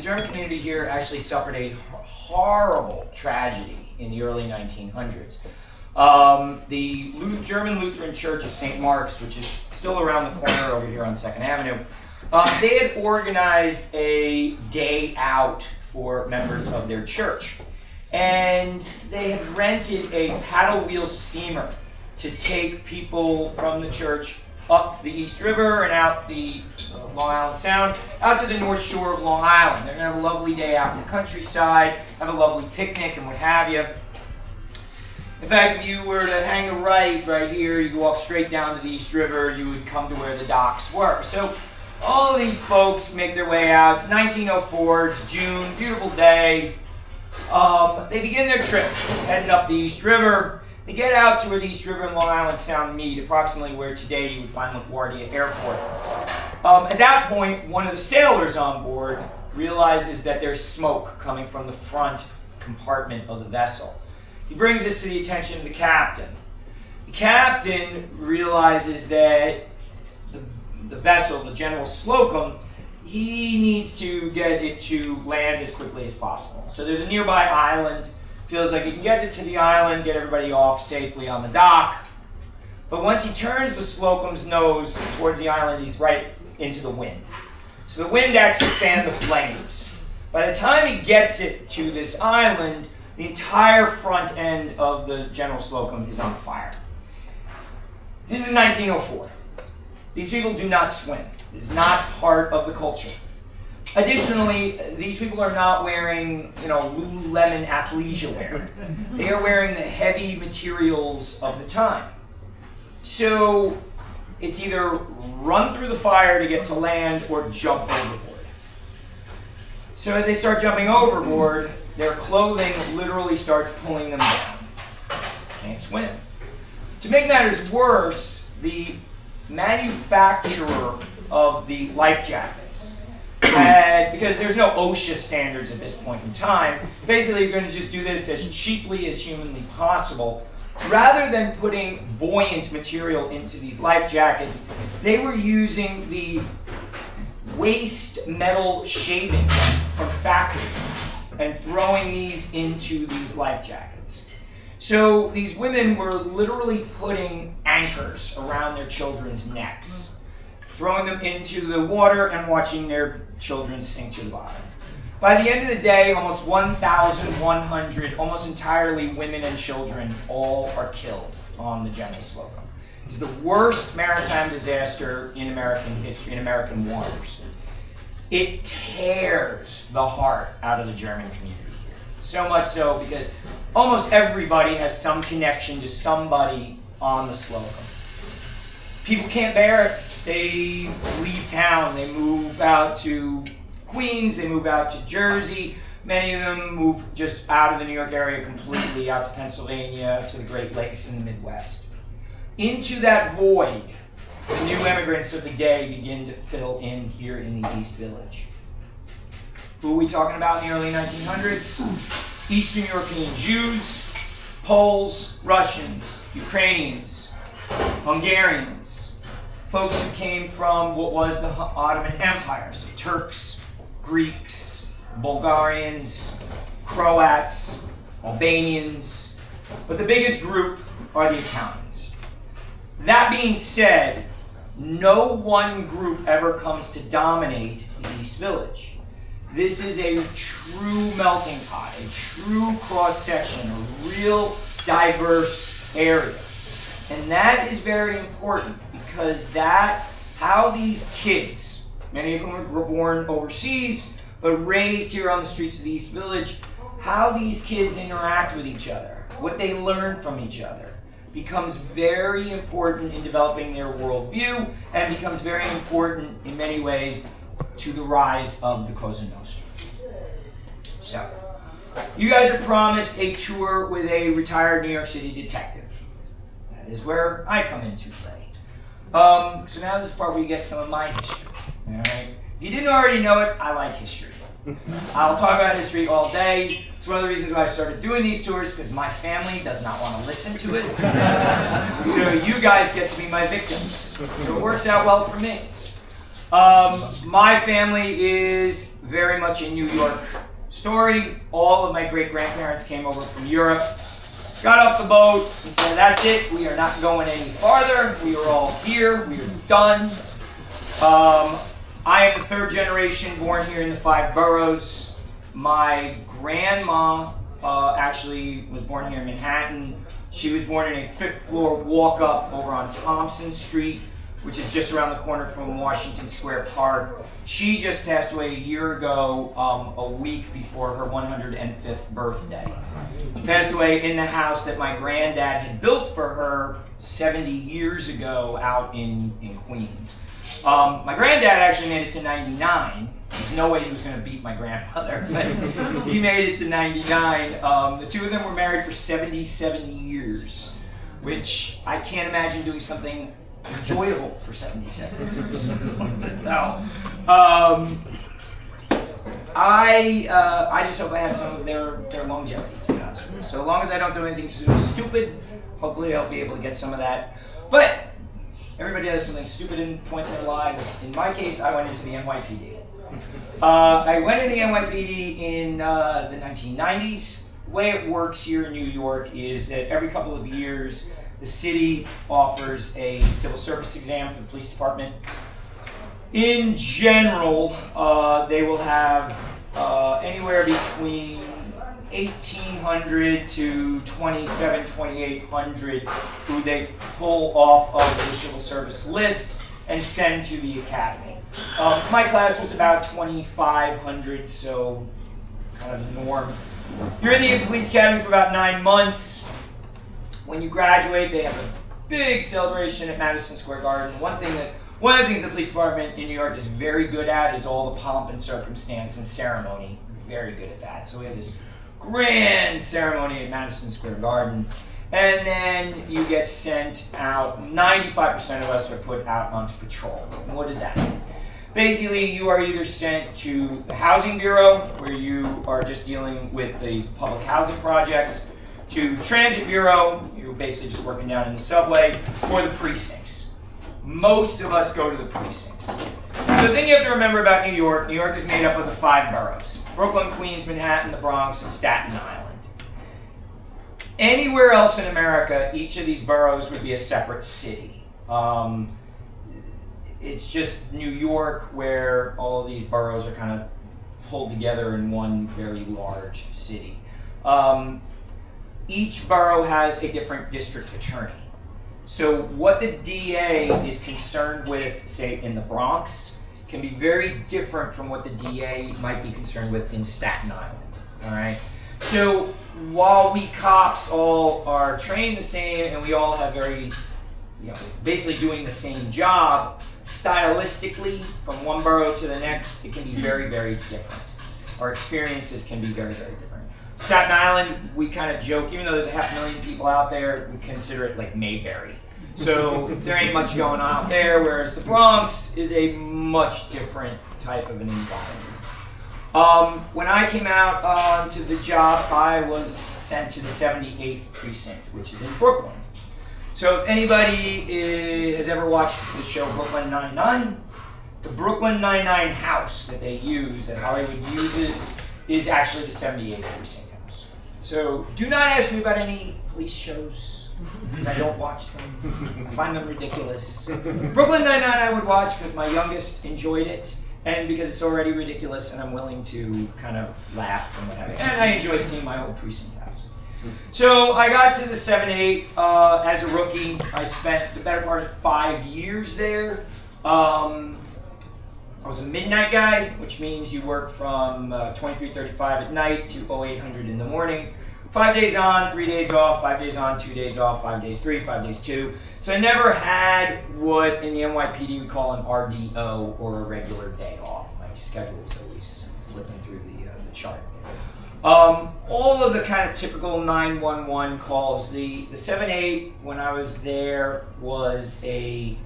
German community here actually suffered a horrible tragedy in the early 1900s. The German Lutheran Church of St. Mark's, which is still around the corner over here on 2nd Avenue, they had organized a day out for members of their church. And they had rented a paddle wheel steamer to take people from the church up the East River and out the Long Island Sound, out to the North Shore of Long Island. They're going to have a lovely day out in the countryside, have a lovely picnic and what have you. In fact, if you were to hang a right here, you could walk straight down to the East River, you would come to where the docks were. So all of these folks make their way out. It's 1904, it's June, beautiful day. They begin their trip, heading up the East River. They get out to where the East River and Long Island Sound meet, approximately where today you would find LaGuardia Airport. At that point, one of the sailors on board realizes that there's smoke coming from the front compartment of the vessel. He brings this to the attention of the captain. The captain realizes that the vessel, the General Slocum, he needs to get it to land as quickly as possible. So there's a nearby island. Feels like he can get it to the island, get everybody off safely on the dock. But once he turns the Slocum's nose towards the island, he's right into the wind. So the wind actually fanned the flames. By the time he gets it to this island, the entire front end of the General Slocum is on fire. This is 1904. These people do not swim. It is not part of the culture. Additionally, these people are not wearing, Lululemon athleisure wear. They are wearing the heavy materials of the time. So it's either run through the fire to get to land or jump overboard. So as they start jumping overboard, their clothing literally starts pulling them down. Can't swim. To make matters worse, the manufacturer of the life jackets because there's no OSHA standards at this point in time, basically you're going to just do this as cheaply as humanly possible. Rather than putting buoyant material into these life jackets, they were using the waste metal shavings from factories and throwing these into these life jackets. So these women were literally putting anchors around their children's necks, throwing them into the water and watching their children sink to the bottom. By the end of the day, almost 1,100, almost entirely women and children, all are killed on the General Slocum. It's the worst maritime disaster in American history, in American waters. It tears the heart out of the German community here. So much so because almost everybody has some connection to somebody on the Slocum. People can't bear it. They leave town. They move out to Queens. They move out to Jersey. Many of them move just out of the New York area completely, out to Pennsylvania, to the Great Lakes in the Midwest. Into that void, the new immigrants of the day begin to fill in here in the East Village. Who are we talking about in the early 1900s? Eastern European Jews, Poles, Russians, Ukrainians, Hungarians, folks who came from what was the Ottoman Empire, so Turks, Greeks, Bulgarians, Croats, Albanians, but the biggest group are the Italians. That being said, no one group ever comes to dominate the East Village. This is a true melting pot, a true cross-section, a real diverse area. And that is very important because how these kids, many of whom were born overseas, but raised here on the streets of the East Village, how these kids interact with each other, what they learn from each other, becomes very important in developing their worldview and becomes very important in many ways to the rise of the Cosa Nostra. So, you guys are promised a tour with a retired New York City detective. That is where I come into play. So now this is the part where you get some of my history. All right? If you didn't already know it, I like history. I'll talk about history all day. It's one of the reasons why I started doing these tours, because my family does not want to listen to it. So you guys get to be my victims. So it works out well for me. My family is very much a New York story. All of my great-grandparents came over from Europe, got off the boat, and said, that's it, we are not going any farther. We are all here, we are done. I am the third generation born here in the 5 boroughs. My grandma actually was born here in Manhattan. She was born in a 5th floor walk-up over on Thompson Street, which is just around the corner from Washington Square Park. She just passed away a year ago, a week before her 105th birthday. She passed away in the house that my granddad had built for her 70 years ago out in Queens. My granddad actually made it to 99. There's no way he was going to beat my grandmother, but he made it to 99. The two of them were married for 77 years, which I can't imagine doing something enjoyable for 77 years. No. I just hope I have some of their longevity, to be honest with you. So long as I don't do anything stupid, hopefully I'll be able to get some of that. But everybody does something stupid in point in their lives. In my case, I went into the NYPD. I went into the NYPD in the 1990s. The way it works here in New York is that every couple of years, the city offers a civil service exam for the police department. In general, they will have anywhere between 1,800 to 2,800 who they pull off of the civil service list and send to the academy. My class was about 2,500, so kind of the norm. You're in the police academy for about 9 months. When you graduate, they have a big celebration at Madison Square Garden. One of the things the police department in New York is very good at is all the pomp and circumstance and ceremony. Very good at that. So we have this grand ceremony at Madison Square Garden. And then you get sent out. 95% of us are put out onto patrol. And what does that mean? Basically, you are either sent to the Housing Bureau, where you are just dealing with the public housing projects, to Transit Bureau, you're basically just working down in the subway, or the precincts. Most of us go to the precincts. So the thing you have to remember about New York is made up of the 5 boroughs: Brooklyn, Queens, Manhattan, the Bronx, and Staten Island. Anywhere else in America, each of these boroughs would be a separate city. It's just New York where all of these boroughs are kind of pulled together in one very large city. Each borough has a different district attorney. So what the DA is concerned with, say, in the Bronx, can be very different from what the DA might be concerned with in Staten Island. All right. So while we cops all are trained the same and we all have basically doing the same job, stylistically, from one borough to the next, it can be very, very different. Our experiences can be very, very different. Staten Island, we kind of joke, even though there's 500,000 people out there, we consider it like Mayberry. So there ain't much going on out there, whereas the Bronx is a much different type of an environment. When I came out onto the job, I was sent to the 78th precinct, which is in Brooklyn. So if anybody has ever watched the show Brooklyn Nine-Nine, the Brooklyn Nine-Nine house that they use, that Hollywood uses, is actually the 78th precinct house. So do not ask me about any police shows, because I don't watch them. I find them ridiculous. Brooklyn Nine-Nine I would watch because my youngest enjoyed it, and because it's already ridiculous and I'm willing to kind of laugh and what have you. And I enjoy seeing my old precinct house. So I got to the 7-8 as a rookie. I spent the better part of 5 years there. I was a midnight guy, which means you work from 23:35 at night to 0800 in the morning. 5 days on, 3 days off, 5 days on, 2 days off, 5 days 3, 5 days 2. So I never had what in the NYPD we call an RDO, or a regular day off. My schedule was always flipping through the chart. All of the kind of typical 911 calls. The 7-8, when I was there, was a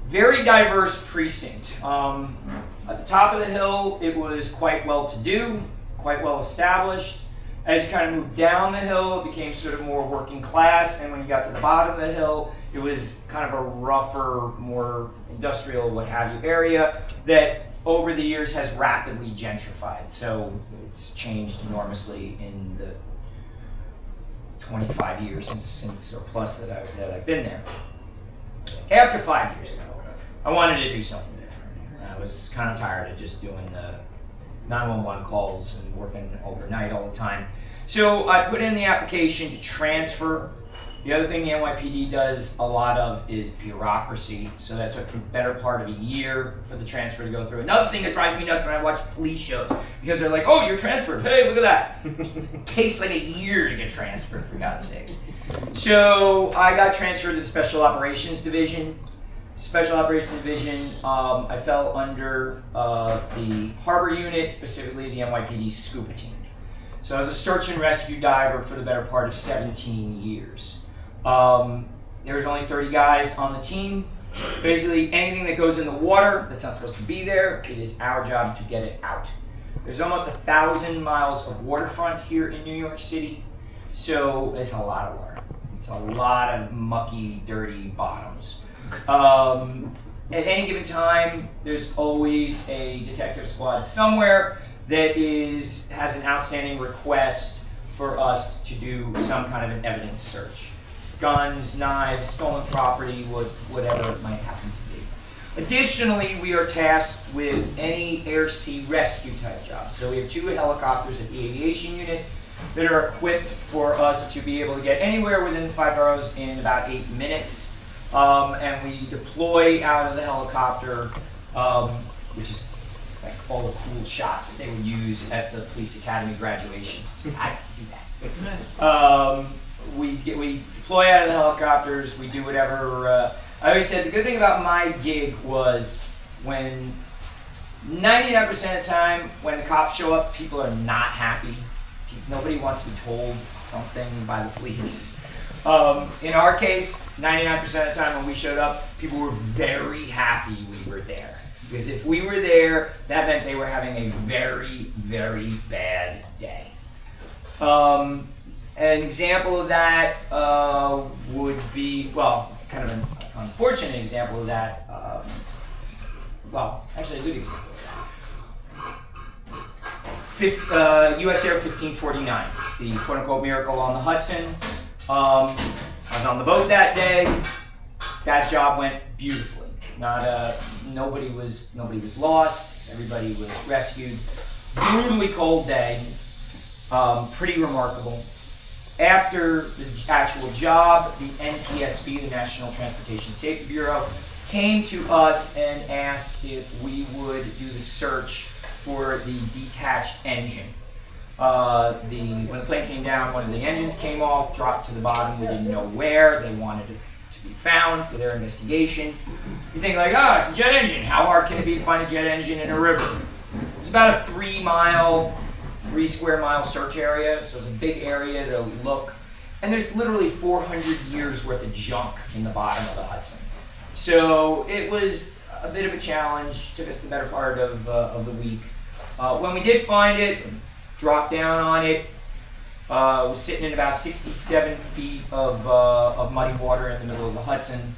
very diverse precinct. At the top of the hill, it was quite well to do, quite well established. As you kind of moved down the hill, it became sort of more working class, and when you got to the bottom of the hill, it was kind of a rougher, more industrial, what have you, area that over the years has rapidly gentrified. So it's changed enormously in the 25 years since or plus that I've been there. After 5 years, though, I wanted to do something different. I was kind of tired of just doing the 911 calls and working overnight all the time. So I put in the application to transfer. The other thing the NYPD does a lot of is bureaucracy. So that took a better part of a year for the transfer to go through. Another thing that drives me nuts when I watch police shows, because they're like, oh, you're transferred. Hey, look at that. It takes like a year to get transferred, for God's sakes. So I got transferred to the Special Operations Division. Special Operations Division, I fell under the Harbor Unit, specifically the NYPD scuba team. So I was a search and rescue diver for the better part of 17 years. There was only 30 guys on the team. Basically, anything that goes in the water that's not supposed to be there, it is our job to get it out. There's almost 1,000 miles of waterfront here in New York City, so it's a lot of water. It's a lot of mucky, dirty bottoms. At any given time, there's always a detective squad somewhere that has an outstanding request for us to do some kind of an evidence search. Guns, knives, stolen property, whatever it might happen to be. Additionally, we are tasked with any air-sea rescue type jobs. So we have 2 helicopters at the aviation unit that are equipped for us to be able to get anywhere within 5 boroughs in about 8 minutes. And we deploy out of the helicopter, which is like all the cool shots that they would use at the police academy graduations. I have to do that. We deploy out of the helicopters. We do whatever. I always said the good thing about my gig was when 99% of the time when the cops show up, people are not happy. Nobody wants to be told something by the police. In our case, 99% of the time when we showed up, people were very happy we were there. Because if we were there, that meant they were having a very, very bad day. An example of that would be, well, kind of an unfortunate example of that. Actually a good example of that. U.S. Air 1549, the quote-unquote miracle on the Hudson. I was on the boat that day. That job went beautifully. Nobody was lost. Everybody was rescued. Brutally cold day. Pretty remarkable. After the actual job, the NTSB, the National Transportation Safety Bureau, came to us and asked if we would do the search for the detached engine. When the plane came down, one of the engines came off, dropped to the bottom. We didn't know where. They wanted it to be found for their investigation. You think like, oh, it's a jet engine. How hard can it be to find a jet engine in a river? It's about a 3 square mile search area, so it's a big area to look. And there's literally 400 years worth of junk in the bottom of the Hudson. So it was a bit of a challenge. Took us the better part of the week. When we did find it, dropped down on it, was sitting in about 67 feet of muddy water in the middle of the Hudson.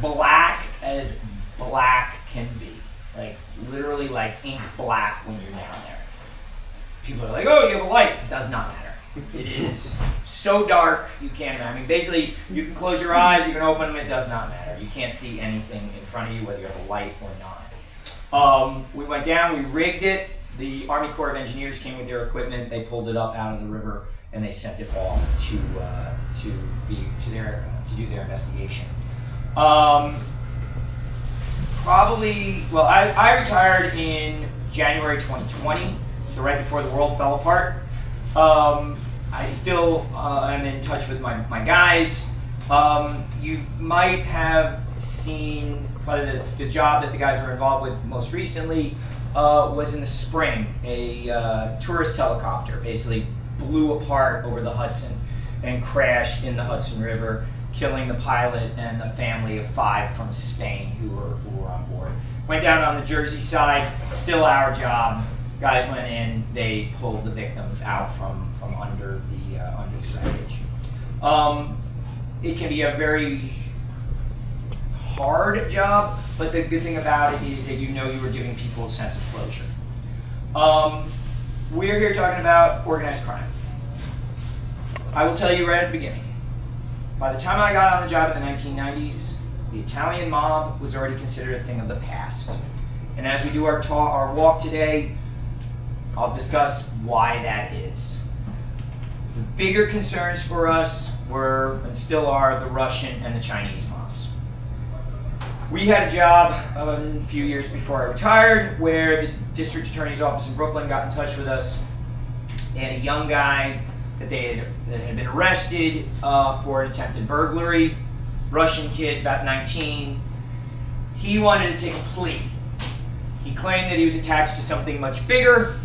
Black as black can be. Like literally like ink black when you're down there. People are like, oh, you have a light. It does not matter. It is so dark you can't imagine. I mean, basically, you can close your eyes, you can open them, it does not matter. You can't see anything in front of you, whether you have a light or not. We went down, we rigged it. The Army Corps of Engineers came with their equipment. They pulled it up out of the river and they sent it off to do their investigation. I retired in January 2020. So right before the world fell apart. I still am in touch with my guys. You might have seen probably the job that the guys were involved with most recently was in the spring. A tourist helicopter basically blew apart over the Hudson and crashed in the Hudson River, killing the pilot and the family of 5 from Spain who were on board. Went down on the Jersey side, still our job. Guys went in, they pulled the victims out from under the wreckage. It can be a very hard job, but the good thing about it is that you know you were giving people a sense of closure. We're here talking about organized crime. I will tell you right at the beginning, by the time I got on the job in the 1990s, the Italian mob was already considered a thing of the past. And as we do our walk today, I'll discuss why that is. The bigger concerns for us were, and still are, the Russian and the Chinese mobs. We had a job a few years before I retired where the district attorney's office in Brooklyn got in touch with us. They had a young guy that had been arrested for an attempted burglary. Russian kid, about 19. He wanted to take a plea. He claimed that he was attached to something much bigger.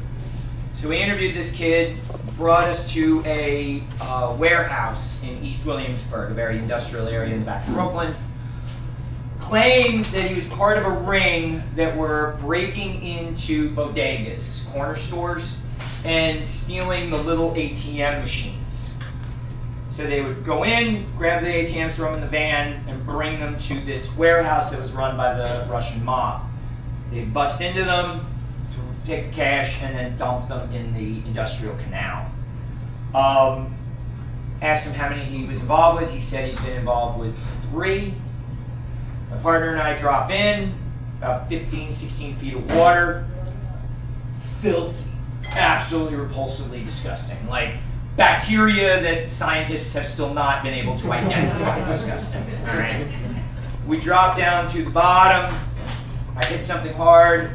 So we interviewed this kid, brought us to a warehouse in East Williamsburg, a very industrial area in the back of Brooklyn. Claimed that he was part of a ring that were breaking into bodegas, corner stores, and stealing the little ATM machines. So they would go in, grab the ATMs, throw them in the van, and bring them to this warehouse that was run by the Russian mob. They'd bust into them, take the cash, and then dump them in the industrial canal. Asked him how many he was involved with. He said he'd been involved with 3. My partner and I drop in, about 15, 16 feet of water. Filthy, absolutely repulsively disgusting. Like bacteria that scientists have still not been able to identify. Disgusting. All right. We drop down to the bottom. I hit something hard.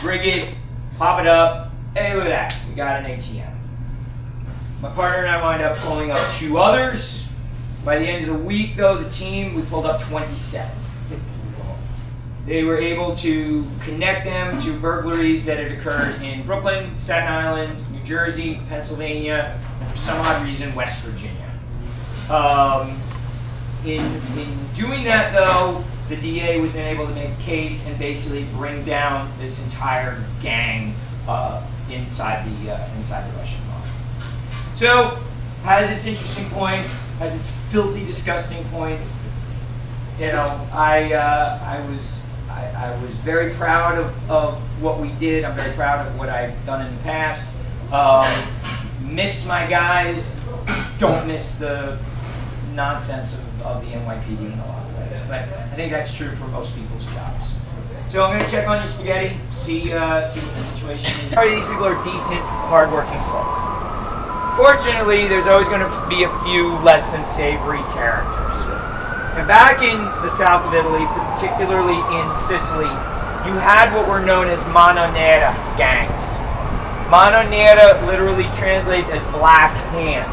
Rig it, pop it up. Hey, look at that. We got an ATM. My partner and I wind up pulling up 2 others. By the end of the week, though, the team, we pulled up 27. They were able to connect them to burglaries that had occurred in Brooklyn, Staten Island, New Jersey, Pennsylvania, and for some odd reason, West Virginia. In doing that, though, the DA was then able to make a case and basically bring down this entire gang inside the Russian mob. So, has its interesting points, has its filthy, disgusting points. You know, I was very proud of what we did. I'm very proud of what I've done in the past. Miss my guys. Don't miss the nonsense of the NYPD in a lot of ways. But I think that's true for most people's jobs. So I'm going to check on your spaghetti, see what the situation is. These people are decent, hardworking folk. Fortunately, there's always going to be a few less than savory characters. Now, back in the south of Italy, particularly in Sicily, you had what were known as mano nera gangs. Mano nera literally translates as black hand.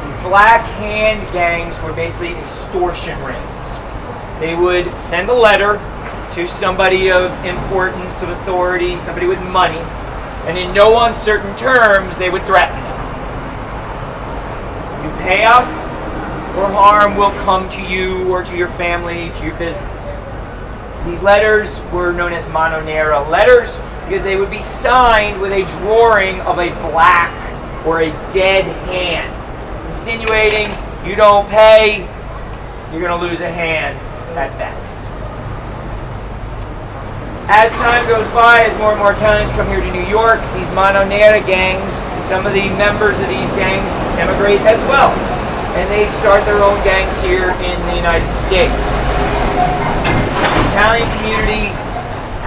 These black hand gangs were basically extortion rings. They would send a letter to somebody of importance, of authority, somebody with money, and in no uncertain terms, they would threaten them. You pay us, or harm will come to you or to your family, to your business. These letters were known as mano nera letters because they would be signed with a drawing of a black or a dead hand, insinuating you don't pay, you're going to lose a hand at best. As time goes by, as more and more Italians come here to New York, these mano nera gangs, some of the members of these gangs emigrate as well. And they start their own gangs here in the United States. The Italian community,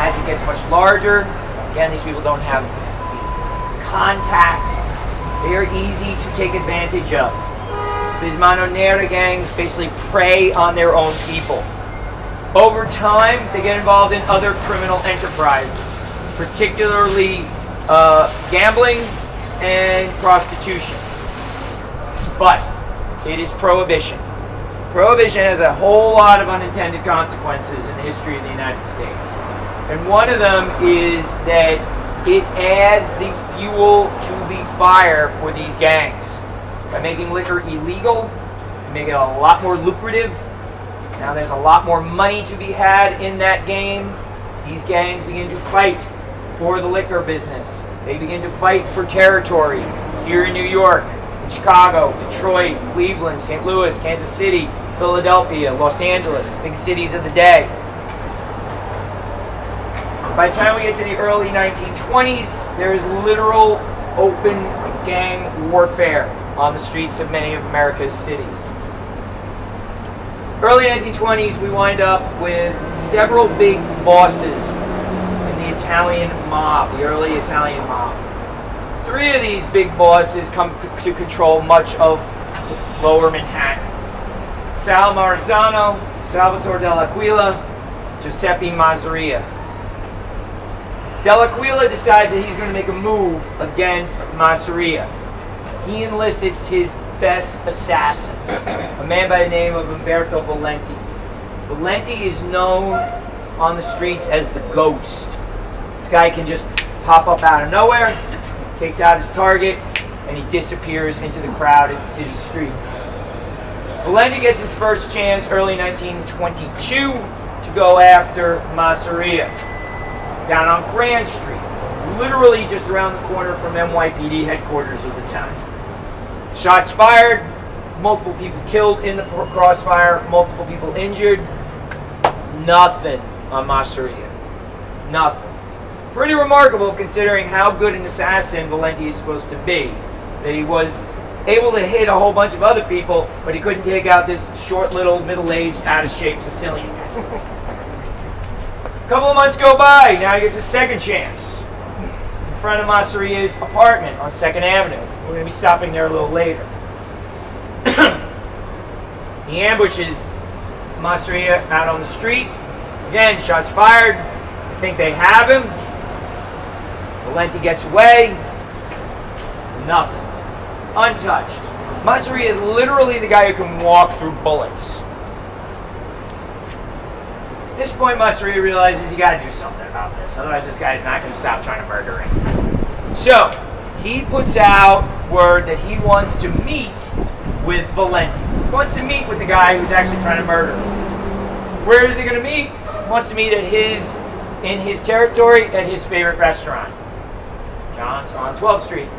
as it gets much larger, again, these people don't have contacts. They are easy to take advantage of. So these mano nera gangs basically prey on their own people. Over time, they get involved in other criminal enterprises, particularly gambling and prostitution. But it is prohibition. Prohibition has a whole lot of unintended consequences in the history of the United States. And one of them is that it adds the fuel to the fire for these gangs. By making liquor illegal, you make it a lot more lucrative. Now there's a lot more money to be had in that game. These gangs begin to fight for the liquor business. They begin to fight for territory here in New York, in Chicago, Detroit, Cleveland, St. Louis, Kansas City, Philadelphia, Los Angeles, big cities of the day. By the time we get to the early 1920s, there is literal open gang warfare on the streets of many of America's cities. Early 1920s, we wind up with several big bosses in the Italian mob, the early Italian mob. Three of these big bosses come to control much of lower Manhattan. Sal Maranzano, Salvatore dell'Aquila, Giuseppe Masseria. Dell'Aquila decides that he's going to make a move against Masseria. He enlists his best assassin, a man by the name of Umberto Valenti. Valenti is known on the streets as the Ghost. This guy can just pop up out of nowhere, takes out his target, and he disappears into the crowded city streets. Valenti gets his first chance early 1922 to go after Masseria down on Grand Street, literally just around the corner from NYPD headquarters at the time. Shots fired, multiple people killed in the crossfire, multiple people injured. Nothing on Masseria. Nothing. Pretty remarkable considering how good an assassin Valenti is supposed to be. That he was able to hit a whole bunch of other people, but he couldn't take out this short little middle-aged, out-of-shape Sicilian guy. A couple of months go by, now he gets a second chance. In front of Masseria's apartment on 2nd Avenue. We're going to be stopping there a little later. He ambushes Masseria out on the street. Again, shots fired. I think they have him. Valenti gets away. Nothing. Untouched. Masseria is literally the guy who can walk through bullets. At this point, Masseria realizes you got to do something about this. Otherwise, this guy's not going to stop trying to murder him. So, he puts out word that he wants to meet with Valenti. He wants to meet with the guy who's actually trying to murder him. Where is he going to meet? He wants to meet in his territory at his favorite restaurant, John's on 12th Street.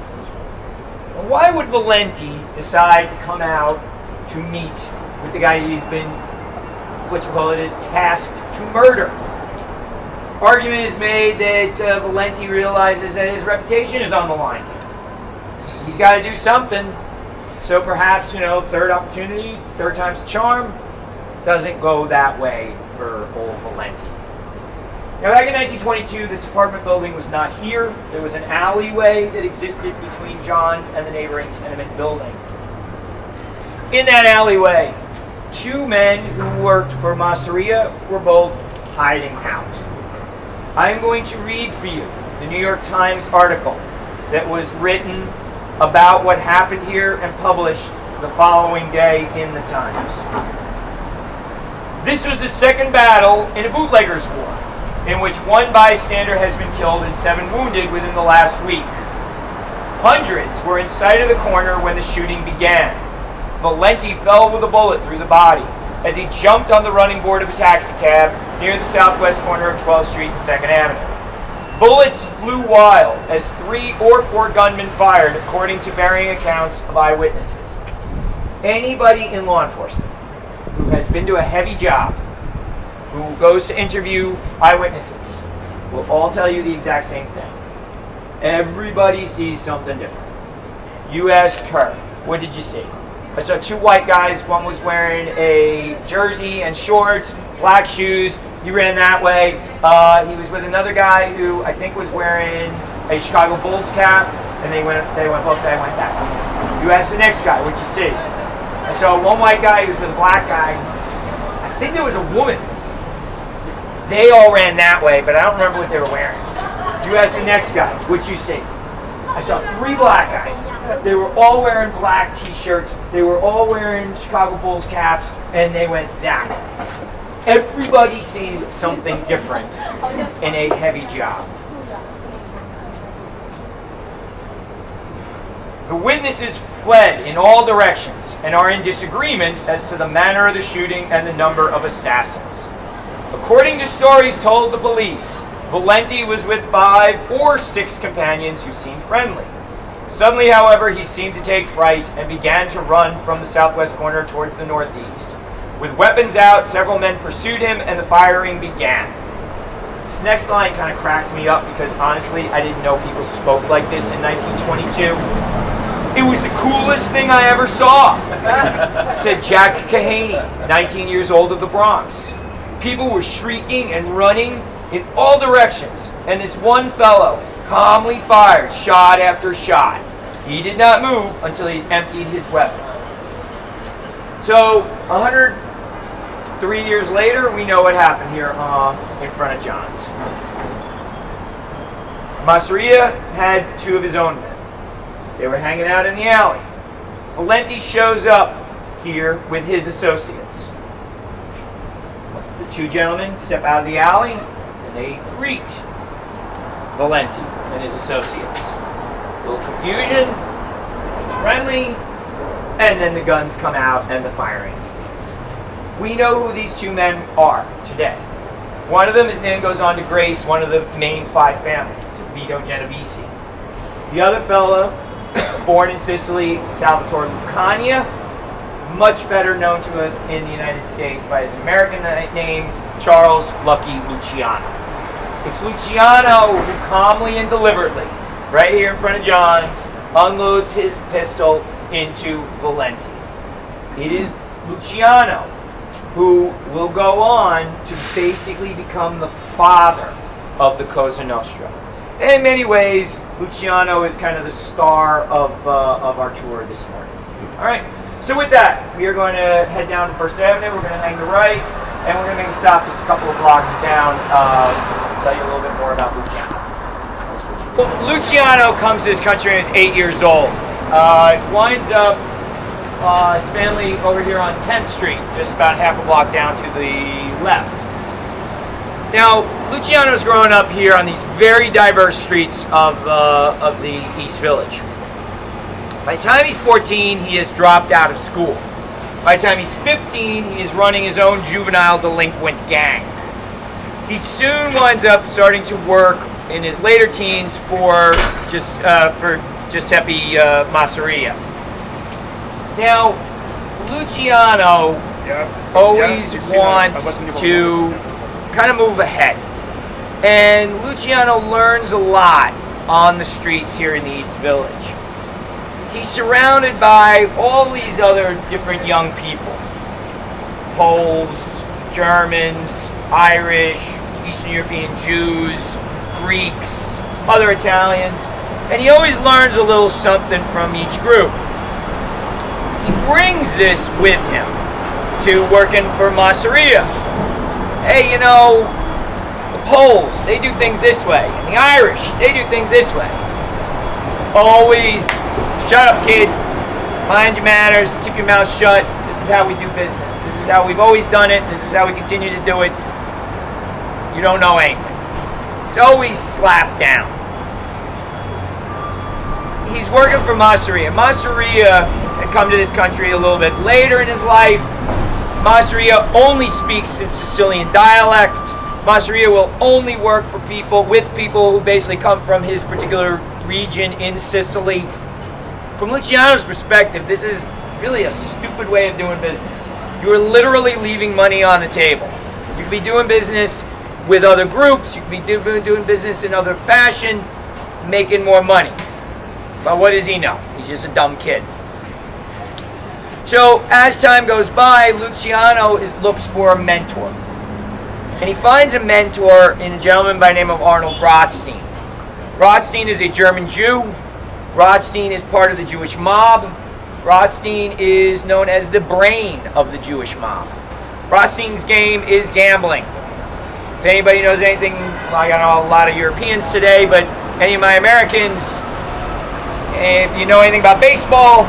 Well, why would Valenti decide to come out to meet with the guy he's been, tasked to murder? Argument is made that Valenti realizes that his reputation is on the line here. He's got to do something. So perhaps, third opportunity, third time's the charm. Doesn't go that way for old Valenti. Now, back in 1922, this apartment building was not here. There was an alleyway that existed between John's and the neighboring tenement building. In that alleyway, two men who worked for Masseria were both hiding out. I am going to read for you the New York Times article that was written about what happened here and published the following day in the Times. This was the second battle in a bootleggers' war, in which one bystander has been killed and 7 wounded within the last week. Hundreds were in sight of the corner when the shooting began. Valenti fell with a bullet through the body as he jumped on the running board of a taxi cab near the southwest corner of 12th Street and 2nd Avenue. Bullets flew wild as 3 or 4 gunmen fired, according to varying accounts of eyewitnesses. Anybody in law enforcement who has been to a heavy job, who goes to interview eyewitnesses, will all tell you the exact same thing. Everybody sees something different. You ask her, what did you see? I saw 2 white guys. One was wearing a jersey and shorts, black shoes. He ran that way. He was with another guy who I think was wearing a Chicago Bulls cap, and they went that way. You ask the next guy, what'd you see? I saw one white guy who was with a black guy. I think there was a woman. They all ran that way, but I don't remember what they were wearing. You ask the next guy, what'd you see? I saw 3 black guys. They were all wearing black t-shirts. They were all wearing Chicago Bulls caps, and they went that way. Everybody sees something different in a heavy job. The witnesses fled in all directions and are in disagreement as to the manner of the shooting and the number of assassins. According to stories told the police, Valenti was with 5 or 6 companions who seemed friendly. Suddenly, however, he seemed to take fright and began to run from the southwest corner towards the northeast. With weapons out, several men pursued him, and the firing began. This next line kind of cracks me up because honestly, I didn't know people spoke like this in 1922. It was the coolest thing I ever saw, said Jack Kahaney, 19 years old of the Bronx. People were shrieking and running in all directions, and this one fellow calmly fired shot after shot. He did not move until he emptied his weapon. So, 103 years later, we know what happened here in front of John's. Masseria had two of his own men. They were hanging out in the alley. Valenti shows up here with his associates. The two gentlemen step out of the alley and they greet Valenti and his associates. A little confusion, seems friendly, and then the guns come out and the firing begins. We know who these two men are today. One of them, his name goes on to grace one of the main five families, Vito Genovese. The other fellow, born in Sicily, Salvatore Lucchese, much better known to us in the United States by his American name, Charles Lucky Luciano. It's Luciano who calmly and deliberately, right here in front of John's, unloads his pistol into Valenti. It is Luciano who will go on to basically become the father of the Cosa Nostra. In many ways, Luciano is kind of the star of our tour this morning. All right, so with that, we are going to head down to First Avenue. We're going to hang to right, and we're going to make a stop just a couple of blocks down to tell you a little bit more about Luciano. Well, Luciano comes to this country when he's 8 years old. Winds up his family over here on 10th Street, just about half a block down to the left. Now, Luciano's growing up here on these very diverse streets of the East Village. By the time he's 14, he has dropped out of school. By the time he's 15, he is running his own juvenile delinquent gang. He soon winds up starting to work in his later teens for Giuseppe Masseria. Now, Luciano always wants to kind of move ahead. And Luciano learns a lot on the streets here in the East Village. He's surrounded by all these other different young people. Poles, Germans, Irish, Eastern European Jews, Greeks, other Italians. And he always learns a little something from each group. He brings this with him to working for Masseria. Hey, you know, the Poles, they do things this way. And the Irish, they do things this way. Always, shut up, kid. Mind your manners. Keep your mouth shut. This is how we do business. This is how we've always done it. This is how we continue to do it. You don't know anything. It's always slapped down. He's working for Masseria. Masseria had come to this country a little bit later in his life. Masseria only speaks in Sicilian dialect. Masseria will only work for people who basically come from his particular region in Sicily. From Luciano's perspective, this is really a stupid way of doing business. You are literally leaving money on the table. You could be doing business with other groups. You could be doing business in other fashion, making more money. But what does he know? He's just a dumb kid. So as time goes by, Luciano looks for a mentor. And he finds a mentor in a gentleman by the name of Arnold Rothstein. Rothstein is a German Jew. Rothstein is part of the Jewish mob. Rothstein is known as the brain of the Jewish mob. Rothstein's game is gambling. If anybody knows anything, I know a lot of Europeans today, but any of my Americans, if you know anything about baseball,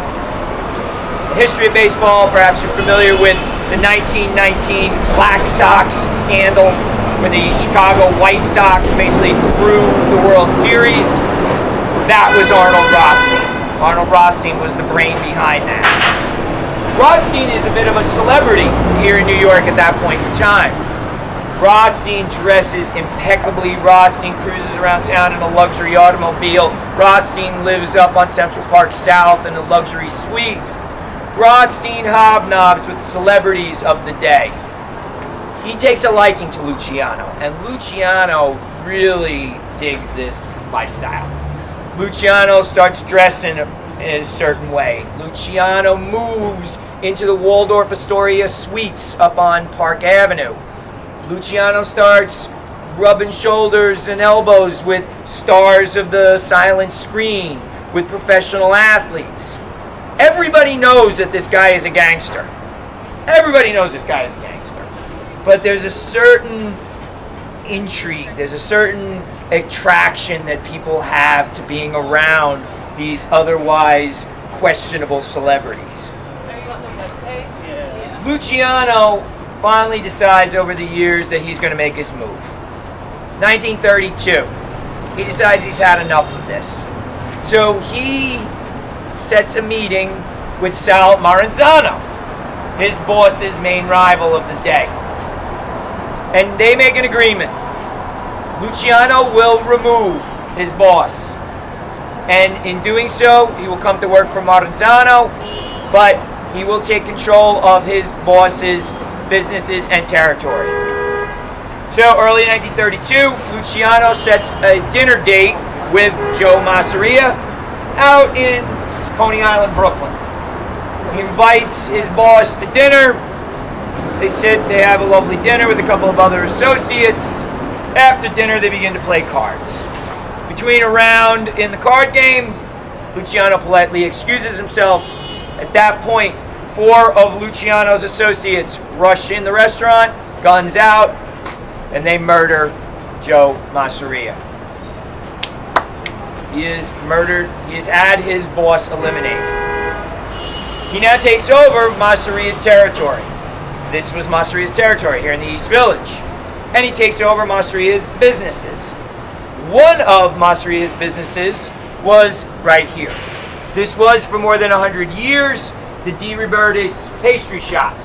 the history of baseball, perhaps you're familiar with the 1919 Black Sox scandal, where the Chicago White Sox basically threw the World Series. That was Arnold Rothstein. Arnold Rothstein was the brain behind that. Rothstein is a bit of a celebrity here in New York at that point in time. Rothstein dresses impeccably. Rothstein cruises around town in a luxury automobile. Rothstein lives up on Central Park South in a luxury suite. Rothstein hobnobs with celebrities of the day. He takes a liking to Luciano, and Luciano really digs this lifestyle. Luciano starts dressing in a certain way. Luciano moves into the Waldorf Astoria suites up on Park Avenue. Luciano starts rubbing shoulders and elbows with stars of the silent screen, with professional athletes. Everybody knows that this guy is a gangster. Everybody knows this guy is a gangster. But there's a certain intrigue, there's a certain attraction that people have to being around these otherwise questionable celebrities. Are you on the website? Yeah. Luciano finally decides over the years that he's going to make his move. 1932. He decides he's had enough of this. So he sets a meeting with Sal Maranzano, his boss's main rival of the day. And they make an agreement. Luciano will remove his boss. And in doing so, he will come to work for Maranzano, but he will take control of his boss's businesses and territory. So early 1932, Luciano sets a dinner date with Joe Masseria out in Coney Island, Brooklyn. He invites his boss to dinner. They sit, they have a lovely dinner with a couple of other associates. After dinner, they begin to play cards. Between a round in the card game, Luciano politely excuses himself. At that point, 4 of Luciano's associates rush in the restaurant, guns out, and they murder Joe Masseria. He is murdered. He has had his boss eliminated. He now takes over Masseria's territory. This was Masseria's territory here in the East Village. And he takes over Masseria's businesses. One of Masseria's businesses was right here. This was for more than 100 years the Di Robertis pastry shop.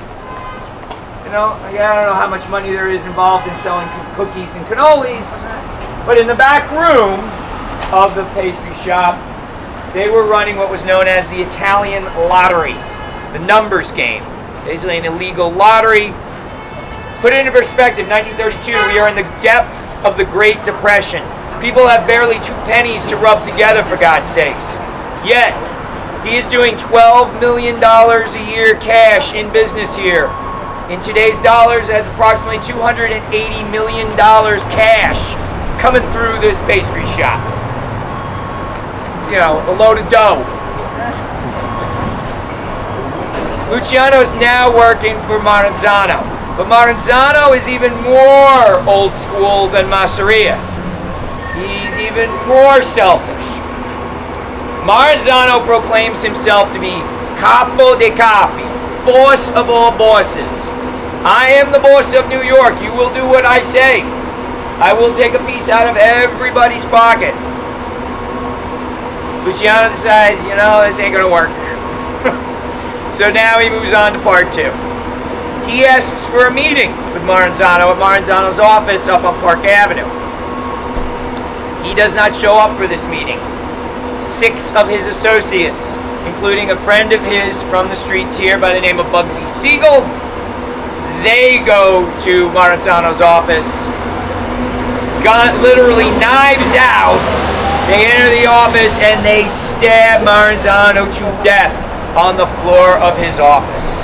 You know, I don't know how much money there is involved in selling cookies and cannolis, but in the back room of the pastry shop, they were running what was known as the Italian lottery, the numbers game, basically an illegal lottery. Put it into perspective, 1932, we are in the depths of the Great Depression. People have barely 2 pennies to rub together, for God's sakes. Yet, he is doing $12 million a year cash in business here. In today's dollars, it has approximately $280 million cash coming through this pastry shop. You know, a load of dough. Luciano is now working for Maranzano, but Maranzano is even more old school than Masseria. He's even more selfish. Maranzano proclaims himself to be capo dei capi, boss of all bosses. I am the boss of New York. You will do what I say. I will take a piece out of everybody's pocket. Luciano decides, you know, this ain't gonna work. So now he moves on to part 2. He asks for a meeting with Maranzano at Maranzano's office up on Park Avenue. He does not show up for this meeting. 6 of his associates, including a friend of his from the streets here by the name of Bugsy Siegel, they go to Maranzano's office, gun literally knives out. They enter the office and they stab Maranzano to death on the floor of his office.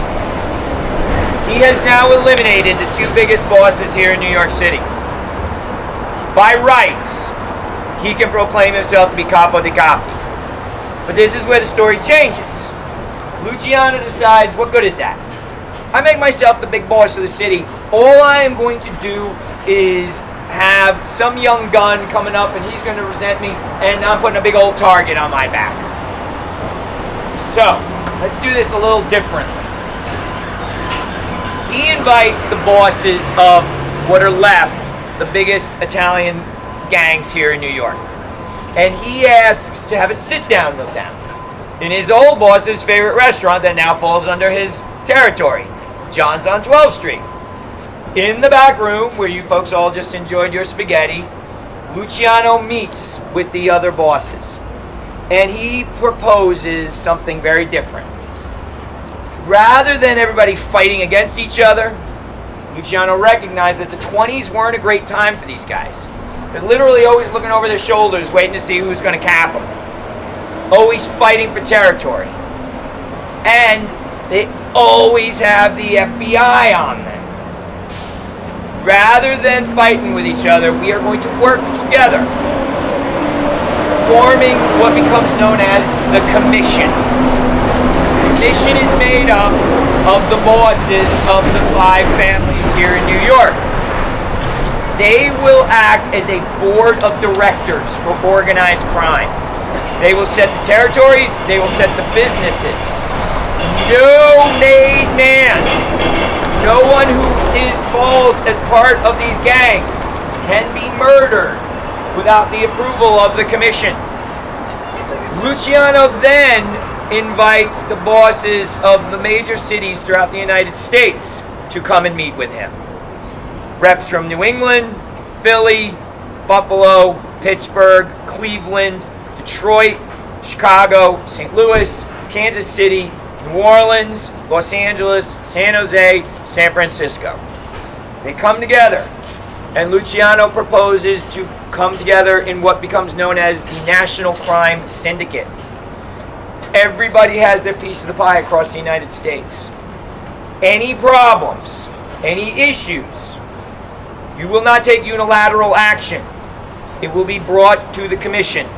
He has now eliminated the 2 biggest bosses here in New York City. By rights, he can proclaim himself to be capo di capi. But this is where the story changes. Luciano decides, what good is that? I make myself the big boss of the city. All I am going to do is have some young gun coming up and he's going to resent me, and I'm putting a big old target on my back. So, let's do this a little differently. He invites the bosses of what are left, the biggest Italian gangs here in New York. And he asks to have a sit-down with them in his old boss's favorite restaurant that now falls under his territory, John's on 12th Street. In the back room, where you folks all just enjoyed your spaghetti, Luciano meets with the other bosses. And he proposes something very different. Rather than everybody fighting against each other, Luciano recognized that the 20s weren't a great time for these guys. They're literally always looking over their shoulders, waiting to see who's going to cap them. Always fighting for territory. And they always have the FBI on them. Rather than fighting with each other, we are going to work together, forming what becomes known as the Commission. The Commission is made up of the bosses of the 5 families here in New York. They will act as a board of directors for organized crime. They will set the territories, they will set the businesses. No made man, no one who falls as part of these gangs can be murdered without the approval of the Commission. Luciano then invites the bosses of the major cities throughout the United States to come and meet with him. Reps from New England, Philly, Buffalo, Pittsburgh, Cleveland, Detroit, Chicago, St. Louis, Kansas City, New Orleans, Los Angeles, San Jose, San Francisco. They come together, and Luciano proposes to come together in what becomes known as the National Crime Syndicate. Everybody has their piece of the pie across the United States. Any problems, any issues, you will not take unilateral action. It will be brought to the Commission.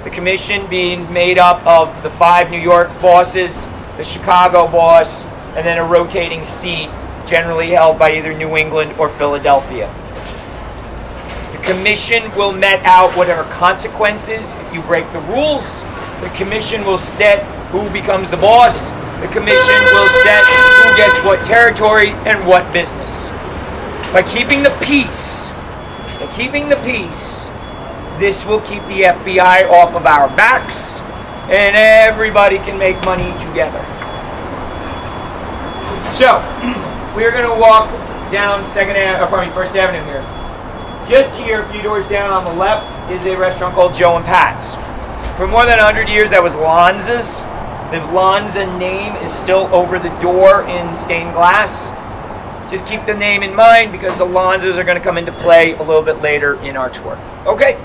The Commission being made up of the 5 New York bosses, the Chicago boss, and then a rotating seat generally held by either New England or Philadelphia. The Commission will met out whatever consequences if you break the rules. The Commission will set who becomes the boss. The Commission will set who gets what territory and what business. By keeping the peace, this will keep the FBI off of our backs, and everybody can make money together. So, we're going to walk down First Avenue here. Just here, a few doors down on the left, is a restaurant called Joe and Pat's. For more than 100 years, that was Lanza's. The Lanza name is still over the door in stained glass. Just keep the name in mind because the Lanzas are going to come into play a little bit later in our tour. Okay.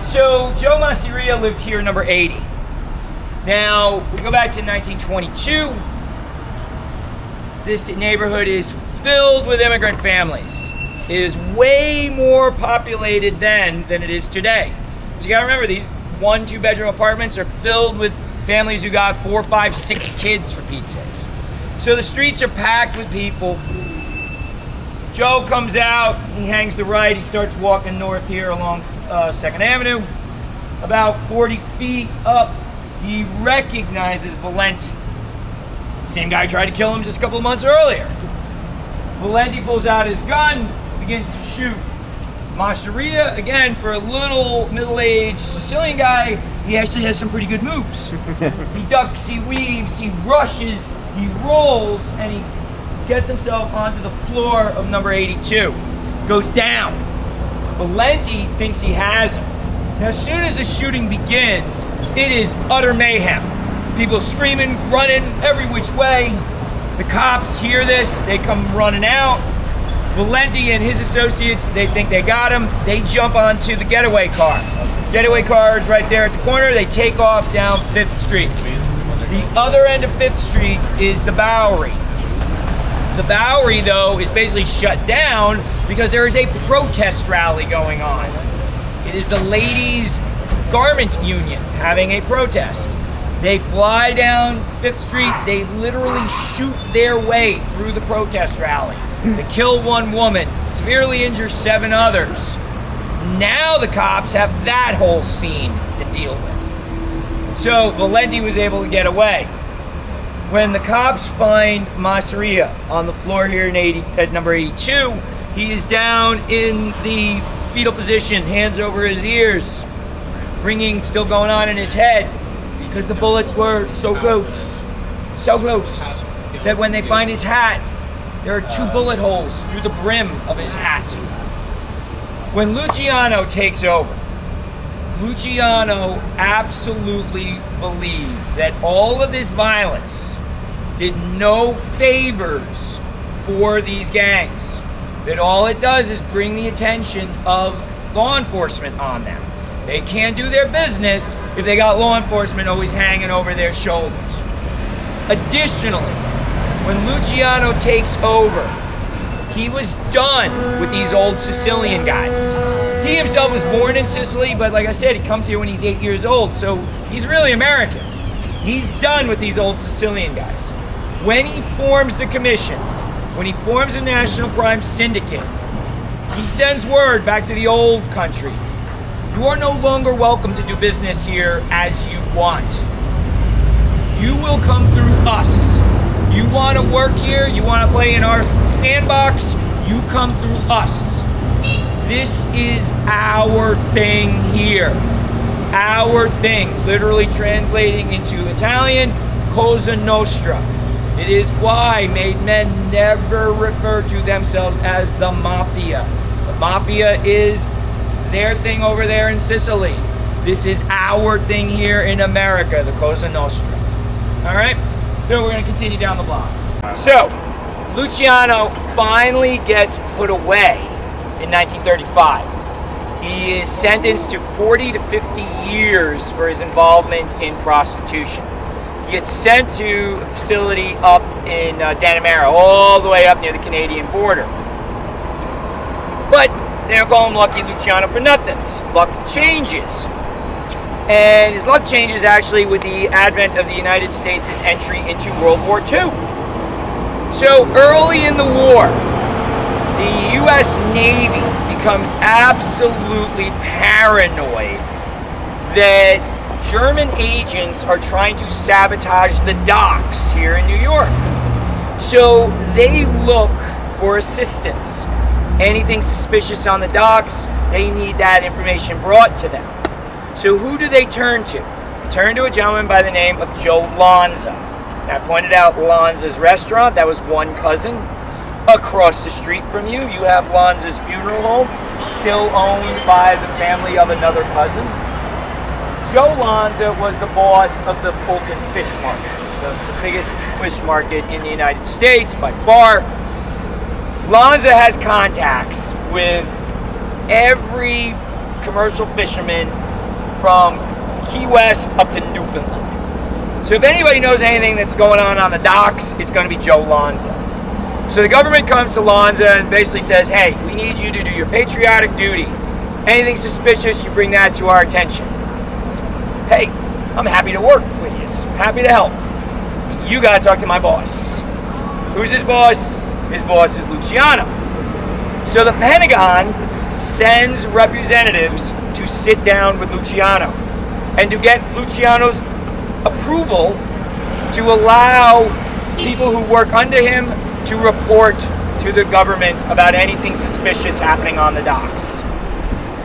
So Joe Masseria lived here number 80. Now, we go back to 1922. This neighborhood is filled with immigrant families. It is way more populated then than it is today. So you gotta remember, these 1-2 bedroom apartments are filled with families who got 4, 5, 6 kids, for Pete's sakes. So the streets are packed with people. Joe comes out, he hangs the right, he starts walking north here along 2nd Avenue. About 40 feet up, he recognizes Valenti. Same guy tried to kill him just a couple of months earlier. Valenti pulls out his gun, begins to shoot. Masseria, again, for a little middle-aged Sicilian guy, he actually has some pretty good moves. He ducks, he weaves, he rushes, he rolls, and he gets himself onto the floor of number 82. Goes down. Valenti thinks he has him. Now, as soon as the shooting begins, it is utter mayhem. People screaming, running every which way. The cops hear this, they come running out. Valenti and his associates, they think they got him. They jump onto the getaway car. Getaway car is right there at the corner. They take off down 5th Street. The other end of 5th Street is the Bowery. The Bowery, though, is basically shut down because there is a protest rally going on. It is the ladies' garment union having a protest. They fly down 5th Street. They literally shoot their way through the protest rally. They kill 1 woman, severely injure 7 others. Now the cops have that whole scene to deal with. So Valenti was able to get away. When the cops find Masseria on the floor here at number 82, he is down in the fetal position, hands over his ears, ringing still going on in his head, because the bullets were so close, that when they find his hat, there are 2 bullet holes through the brim of his hat. When Luciano takes over, Luciano absolutely believed that all of this violence did no favors for these gangs. That all it does is bring the attention of law enforcement on them. They can't do their business if they got law enforcement always hanging over their shoulders. Additionally, when Luciano takes over, he was done with these old Sicilian guys. He himself was born in Sicily, but like I said, he comes here when he's 8 years old, so he's really American. He's done with these old Sicilian guys. When he forms the commission, when he forms a national crime syndicate, he sends word back to the old country. You are no longer welcome to do business here as you want. You will come through us. You want to work here, you want to play in our sandbox, you come through us. This is our thing here. Our thing, literally translating into Italian, Cosa Nostra. It is why made men never refer to themselves as the Mafia. The Mafia is their thing over there in Sicily. This is our thing here in America, the Cosa Nostra. All right? So we're going to continue down the block. So, Luciano finally gets put away in 1935. He is sentenced to 40 to 50 years for his involvement in prostitution. He gets sent to a facility up in Dannemora, all the way up near the Canadian border. But they don't call him Lucky Luciano for nothing. His luck changes. And his luck changes actually with the advent of the United States' entry into World War II. So early in the war, the U.S. Navy becomes absolutely paranoid that German agents are trying to sabotage the docks here in New York. So they look for assistance. Anything suspicious on the docks, they need that information brought to them. So who do they turn to? They turn to a gentleman by the name of Joe Lanza. Now, I pointed out Lanza's restaurant. That was one cousin. Across the street from you, you have Lanza's funeral home, still owned by the family of another cousin. Joe Lanza was the boss of the Fulton Fish Market, the biggest fish market in the United States by far. Lanza has contacts with every commercial fisherman from Key West up to Newfoundland. So if anybody knows anything that's going on the docks, it's going to be Joe Lanza. So the government comes to Lanza and basically says, hey, we need you to do your patriotic duty. Anything suspicious, you bring that to our attention. Hey, I'm happy to work with you. Happy to help. You got to talk to my boss. Who's his boss? His boss is Luciano. So the Pentagon sends representatives to sit down with Luciano and to get Luciano's approval to allow people who work under him to report to the government about anything suspicious happening on the docks.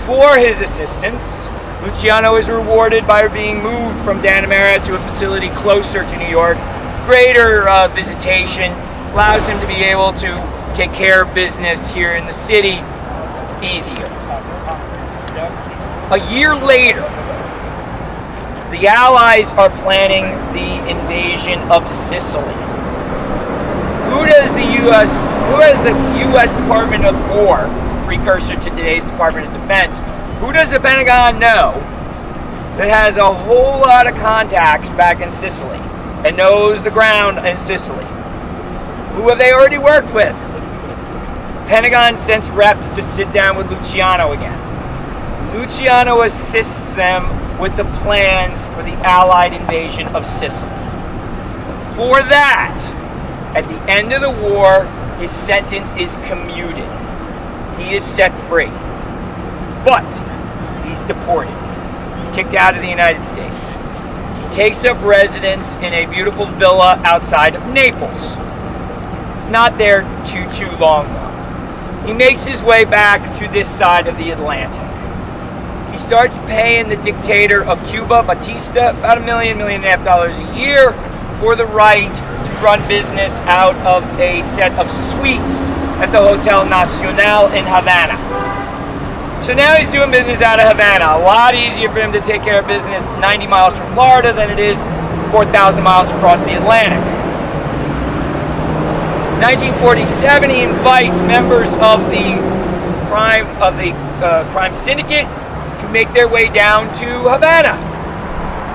For his assistance, Luciano is rewarded by being moved from Dannemora to a facility closer to New York. Greater visitation allows him to be able to take care of business here in the city easier. A year later, the Allies are planning the invasion of Sicily. Who has the U.S. Department of War, precursor to today's Department of Defense, who does the Pentagon know that has a whole lot of contacts back in Sicily and knows the ground in Sicily? Who have they already worked with? Pentagon sends reps to sit down with Luciano again. Luciano assists them with the plans for the Allied invasion of Sicily. For that, at the end of the war, his sentence is commuted. He is set free. But he's deported. He's kicked out of the United States. He takes up residence in a beautiful villa outside of Naples. He's not there too long though. He makes his way back to this side of the Atlantic. He starts paying the dictator of Cuba, Batista, about $1.5 million a year for the right to run business out of a set of suites at the Hotel Nacional in Havana. So now he's doing business out of Havana. A lot easier for him to take care of business 90 miles from Florida than it is 4,000 miles across the Atlantic. 1947, he invites members of the crime syndicate to make their way down to Havana.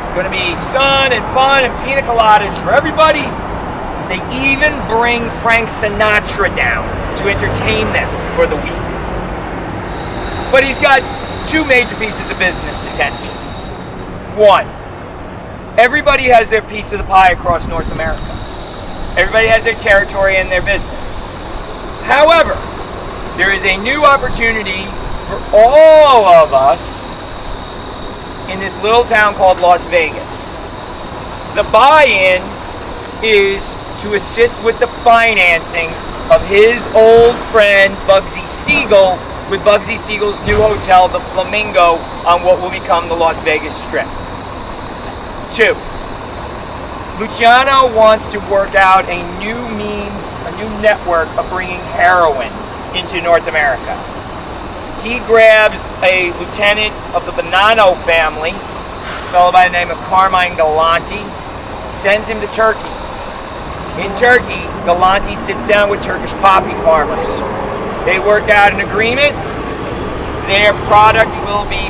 It's going to be sun and fun and pina coladas for everybody. They even bring Frank Sinatra down to entertain them for the week. But he's got two major pieces of business to tend to. One, everybody has their piece of the pie across North America. Everybody has their territory and their business. However, there is a new opportunity for all of us in this little town called Las Vegas. The buy-in is to assist with the financing of his old friend Bugsy Siegel with Bugsy Siegel's new hotel, the Flamingo, on what will become the Las Vegas Strip. 2. Luciano wants to work out a new means, a new network of bringing heroin into North America. He grabs a lieutenant of the Bonanno family, a fellow by the name of Carmine Galante, sends him to Turkey. In Turkey, Galante sits down with Turkish poppy farmers. They work out an agreement. Their product will be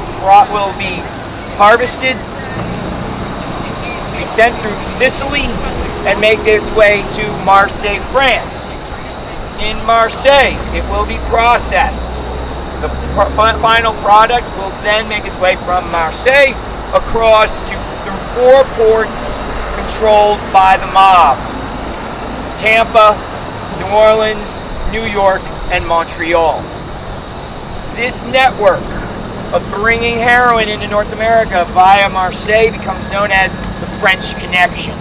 harvested, be sent through Sicily, and make its way to Marseille, France. In Marseille, it will be processed. The final product will then make its way from Marseille across through 4 ports controlled by the mob: Tampa, New Orleans, New York, and Montreal. This network of bringing heroin into North America via Marseille becomes known as the French Connection.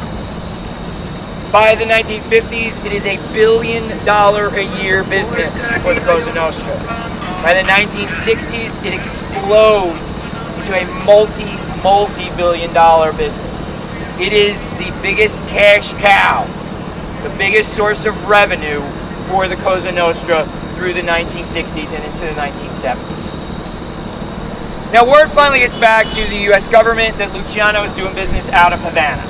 By the 1950s, it is a $1 billion a year business for the Cosa Nostra. By the 1960s, it explodes into a multi-billion dollar business. It is the biggest cash cow, the biggest source of revenue for the Cosa Nostra through the 1960s and into the 1970s. Now, word finally gets back to the U.S. government that Luciano is doing business out of Havana.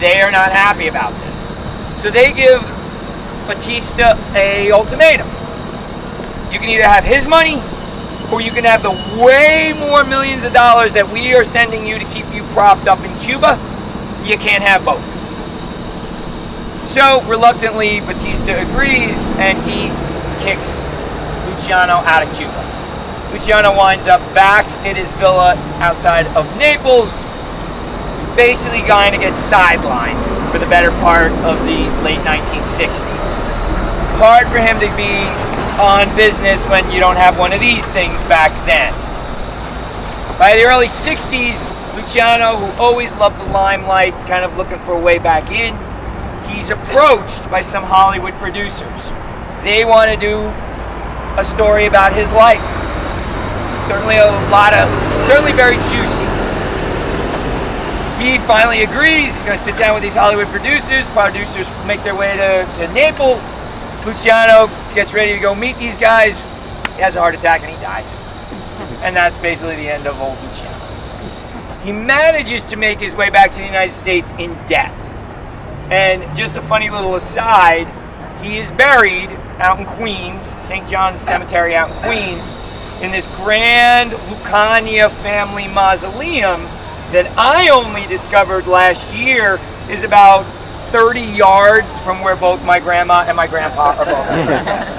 They are not happy about this. So they give Batista an ultimatum. You can either have his money, or you can have the way more millions of dollars that we are sending you to keep you propped up in Cuba. You can't have both. So, reluctantly, Batista agrees, and he kicks Luciano out of Cuba. Luciano winds up back at his villa outside of Naples, basically going to get sidelined for the better part of the late 1960s. Hard for him to be on business when you don't have one of these things back then. By the early 60s, Luciano, who always loved the limelight, is kind of looking for a way back in. He's approached by some Hollywood producers. They want to do a story about his life. Certainly certainly very juicy. He finally agrees. He's going to sit down with these Hollywood producers. Producers make their way to Naples. Luciano gets ready to go meet these guys. He has a heart attack and he dies. And that's basically the end of old Luciano. He manages to make his way back to the United States in death. And just a funny little aside, he is buried out in Queens, St. John's Cemetery out in Queens, in this grand Lucania family mausoleum that I only discovered last year is about 30 yards from where both my grandma and my grandpa are both best.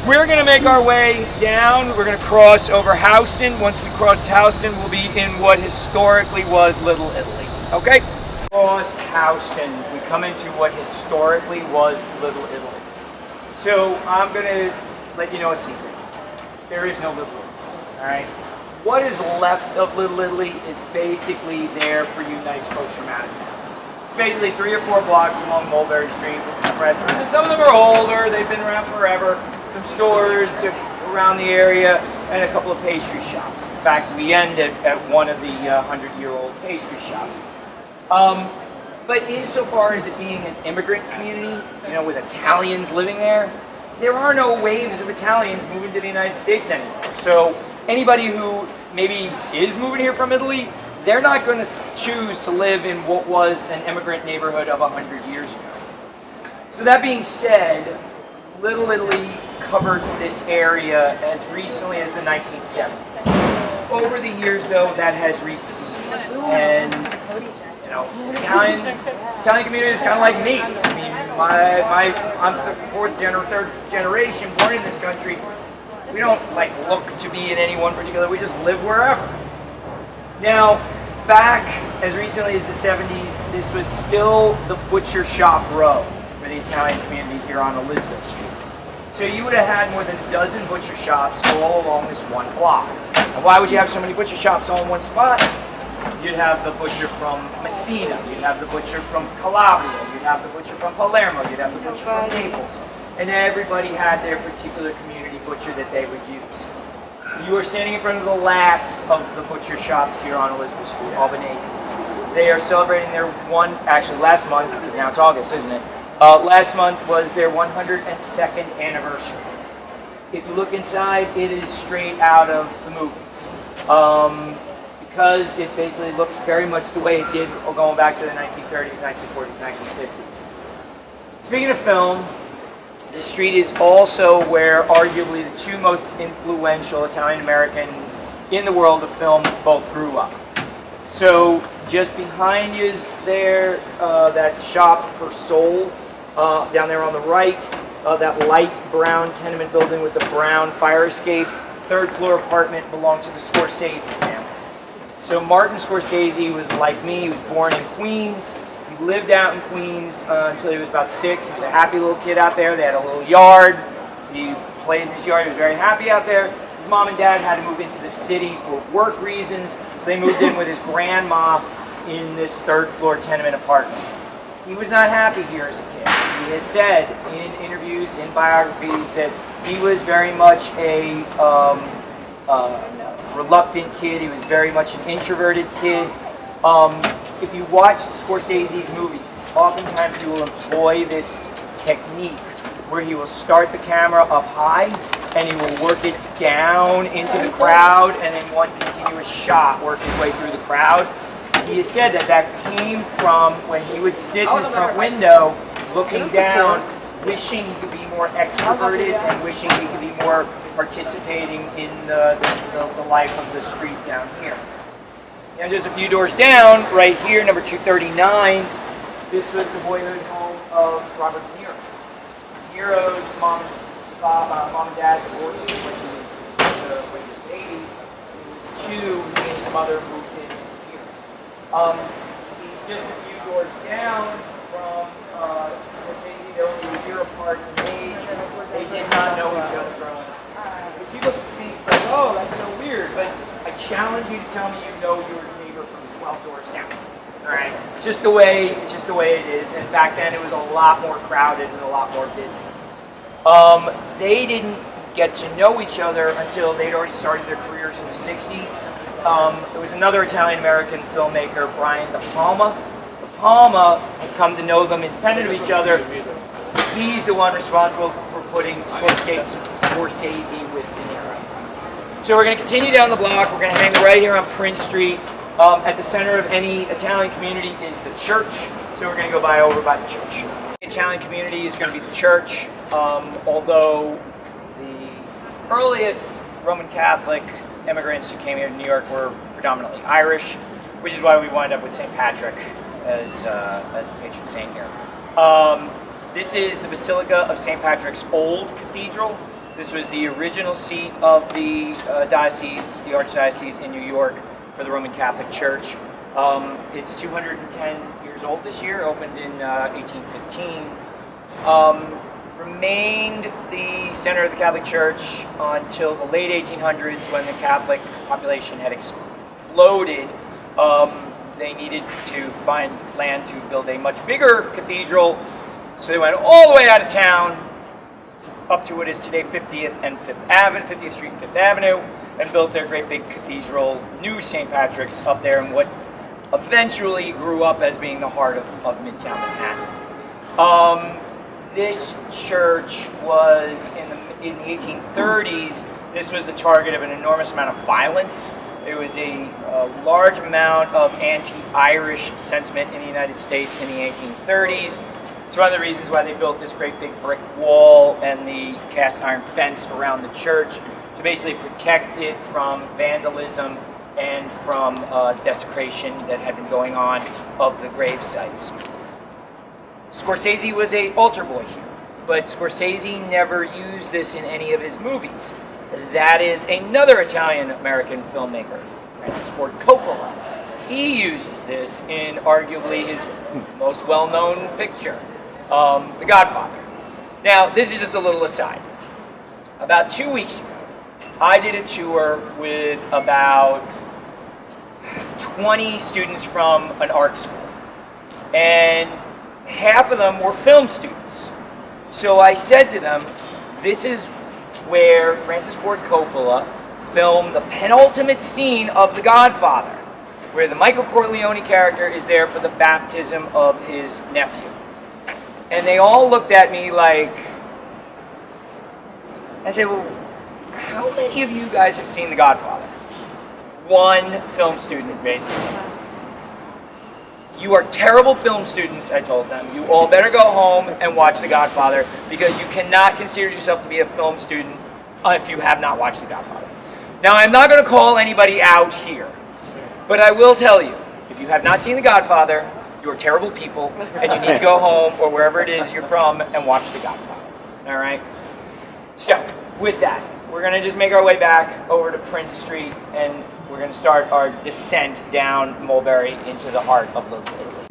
We're going to make our way down. We're going to cross over Houston. Once we cross Houston, we'll be in what historically was Little Italy. Okay? Cross Houston. We come into what historically was Little Italy. So I'm going to let you know a secret. There is no Little Italy. All right? What is left of Little Italy is basically there for you nice folks from out of town. It's basically 3 or 4 blocks along Mulberry Street with some restaurants. And some of them are older. They've been around forever. Some stores around the area and a couple of pastry shops. In fact, we end at one of the 100-year-old pastry shops. But insofar as it being an immigrant community, with Italians living there are no waves of Italians moving to the United States anymore. So anybody who maybe is moving here from Italy, they're not going to choose to live in what was an immigrant neighborhood of 100 years ago. So that being said, Little Italy covered this area as recently as the 1970s. Over the years, though, that has receded, and you know, Italian community is kind of like me. I mean, I'm the third generation born in this country. We don't like look to be in any one particular. We just live wherever. Now, back as recently as the 70s, this was still the butcher shop row for the Italian community here on Elizabeth Street. So you would have had more than a dozen butcher shops all along this one block. And why would you have so many butcher shops all in one spot? You'd have the butcher from Messina, you'd have the butcher from Calabria, you'd have the butcher from Palermo, you'd have the butcher from Naples. And everybody had their particular community butcher that they would use. You are standing in front of the last of the butcher shops here on Elizabeth Street, Albanese's. They are celebrating their last month, because now it's August, isn't it? Last month was their 102nd anniversary. If you look inside, it is straight out of the movies. Because it basically looks very much the way it did going back to the 1930s, 1940s, 1950s. Speaking of film, this street is also where arguably the two most influential Italian Americans in the world of film both grew up. So just behind you is there, that shop for Soul, down there on the right, that light brown tenement building with the brown fire escape, third floor apartment belonged to the Scorsese family. So Martin Scorsese was like me. He was born in Queens. He lived out in Queens until he was about 6. He was a happy little kid out there. They had a little yard. He played in his yard. He was very happy out there. His mom and dad had to move into the city for work reasons, so they moved in with his grandma in this third floor tenement apartment. He was not happy here as a kid. He has said in interviews, in biographies, that he was very much a reluctant kid. He was very much an introverted kid. If you watch Scorsese's movies, oftentimes he will employ this technique where he will start the camera up high and he will work it down into the crowd, and then one continuous shot work his way through the crowd. He has said that came from when he would sit in his front window looking down, wishing he could be more extroverted and wishing he could be more participating in the life of the street down here. And just a few doors down, right here, number 239, this was the boyhood home of Robert De Niro. De Niro's mom and dad divorced when he was a baby. He was 2, he and his mother moved in here. He's just a few doors down from Scorsese. They're only a year apart in age. They did not know each other growing up. If you look at me, like, oh, that's so weird, but I challenge you to tell me you know your neighbor from 12 doors down. All right, it's just the way it is. And back then, it was a lot more crowded and a lot more busy. They didn't get to know each other until they'd already started their careers in the 60s. There was another Italian American filmmaker, Brian De Palma. De Palma had come to know them independent of each other. He's the one responsible for putting Scorsese with De Niro. So we're going to continue down the block. We're going to hang right here on Prince Street. At the center of any Italian community is the church. So we're going to go over by the church. The Italian community is going to be the church. Although the earliest Roman Catholic immigrants who came here to New York were predominantly Irish, which is why we wind up with St. Patrick as the patron saint here. This is the Basilica of St. Patrick's Old Cathedral. This was the original seat of the diocese, the archdiocese in New York for the Roman Catholic Church. It's 210 years old this year, opened in 1815. Remained the center of the Catholic Church until the late 1800s, when the Catholic population had exploded. They needed to find land to build a much bigger cathedral, so they went all the way out of town up to what is today 50th and 5th Avenue, 50th Street and 5th Avenue, and built their great big cathedral, New St. Patrick's, up there in what eventually grew up as being the heart of Midtown Manhattan. This church was in the 1830s. This was the target of an enormous amount of violence. There was a large amount of anti-Irish sentiment in the United States in the 1830s. It's one of the reasons why they built this great big brick wall and the cast iron fence around the church to basically protect it from vandalism and from desecration that had been going on of the grave sites. Scorsese was an altar boy here, but Scorsese never used this in any of his movies. That is another Italian American filmmaker, Francis Ford Coppola. He uses this in arguably his most well-known picture, The Godfather. Now, this is just a little aside. About 2 weeks ago, I did a tour with about 20 students from an art school, and half of them were film students. So I said to them, this is where Francis Ford Coppola filmed the penultimate scene of The Godfather, where the Michael Corleone character is there for the baptism of his nephew. And they all looked at me like, I said, well, how many of you guys have seen The Godfather? One film student raised his hand. You are terrible film students, I told them. You all better go home and watch The Godfather, because you cannot consider yourself to be a film student if you have not watched The Godfather. Now, I'm not going to call anybody out here, but I will tell you, if you have not seen The Godfather, you are terrible people, and you need to go home or wherever it is you're from and watch The Godfather. All right? So, with that, we're going to just make our way back over to Prince Street, and we're going to start our descent down Mulberry into the heart of local Italy.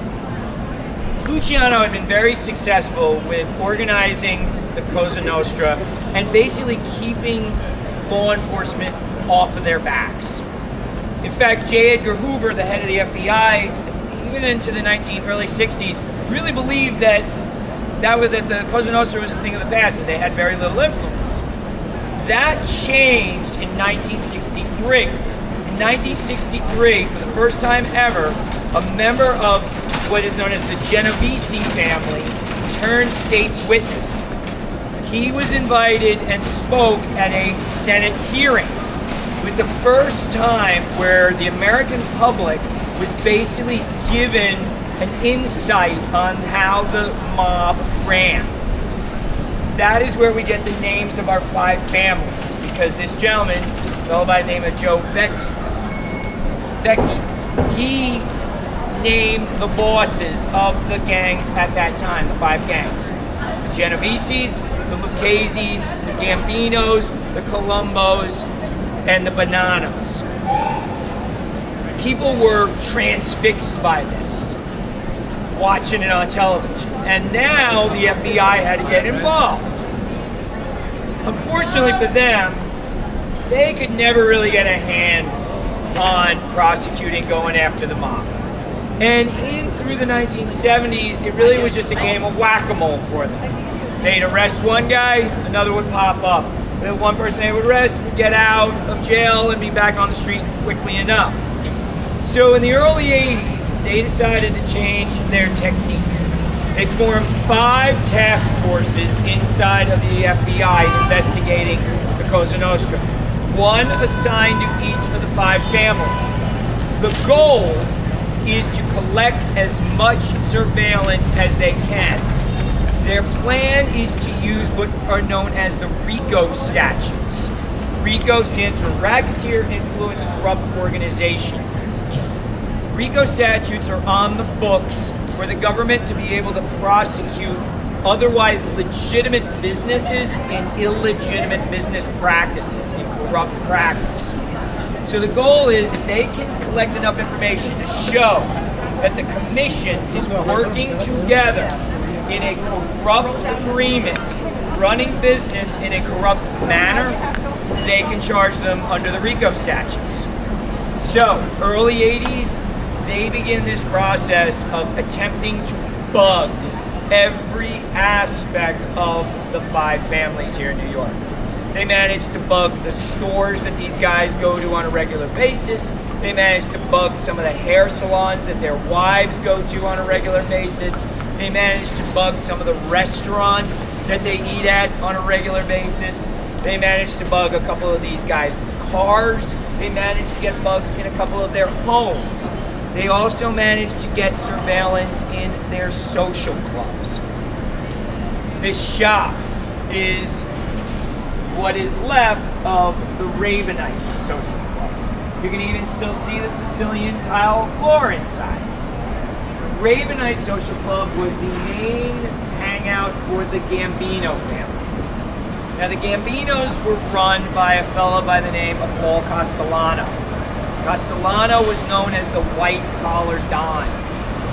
Luciano had been very successful with organizing the Cosa Nostra and basically keeping law enforcement off of their backs. In fact, J. Edgar Hoover, the head of the FBI, even into the early 60s, really believed that the Cosa Nostra was a thing of the past, and they had very little influence. That changed in 1963. In 1963, for the first time ever, a member of what is known as the Genovese family turned state's witness. He was invited and spoke at a Senate hearing. It was the first time where the American public was basically given an insight on how the mob ran. That is where we get the names of our 5 families, because this gentleman, a fellow by the name of Joe Becky, he named the bosses of the gangs at that time, the 5 gangs. The Genoveses, the Luccheses, the Gambinos, the Colombos, and the Bonannos. People were transfixed by this, watching it on television. And now the FBI had to get involved. Unfortunately for them, they could never really get a hand on prosecuting, going after the mob. And through the 1970s, it really was just a game of whack-a-mole for them. They'd arrest one guy, another would pop up. The one person they would arrest would get out of jail and be back on the street quickly enough. So in the early 80s, they decided to change their technique. They formed 5 task forces inside of the FBI investigating the Cosa Nostra. One assigned to each of the 5 families. The goal is to collect as much surveillance as they can. Their plan is to use what are known as the RICO statutes. RICO stands for Racketeer Influence Corrupt Organization. RICO statutes are on the books for the government to be able to prosecute otherwise legitimate businesses and illegitimate business practices and corrupt practice. So the goal is, if they can collect enough information to show that the commission is working together in a corrupt agreement, running business in a corrupt manner, they can charge them under the RICO statutes. So, early 80s, they begin this process of attempting to bug every aspect of the 5 families here in New York. They managed to bug the stores that these guys go to on a regular basis. They managed to bug some of the hair salons that their wives go to on a regular basis. They managed to bug some of the restaurants that they eat at on a regular basis. They managed to bug a couple of these guys' cars. They managed to get bugs in a couple of their homes. They also managed to get surveillance in their social clubs. This shop is what is left of the Ravenite social club. You can even still see the Sicilian tile floor inside. The Ravenite social club was the main hangout for the Gambino family. Now the Gambinos were run by a fellow by the name of Paul Castellano. Castellano was known as the white-collar Don.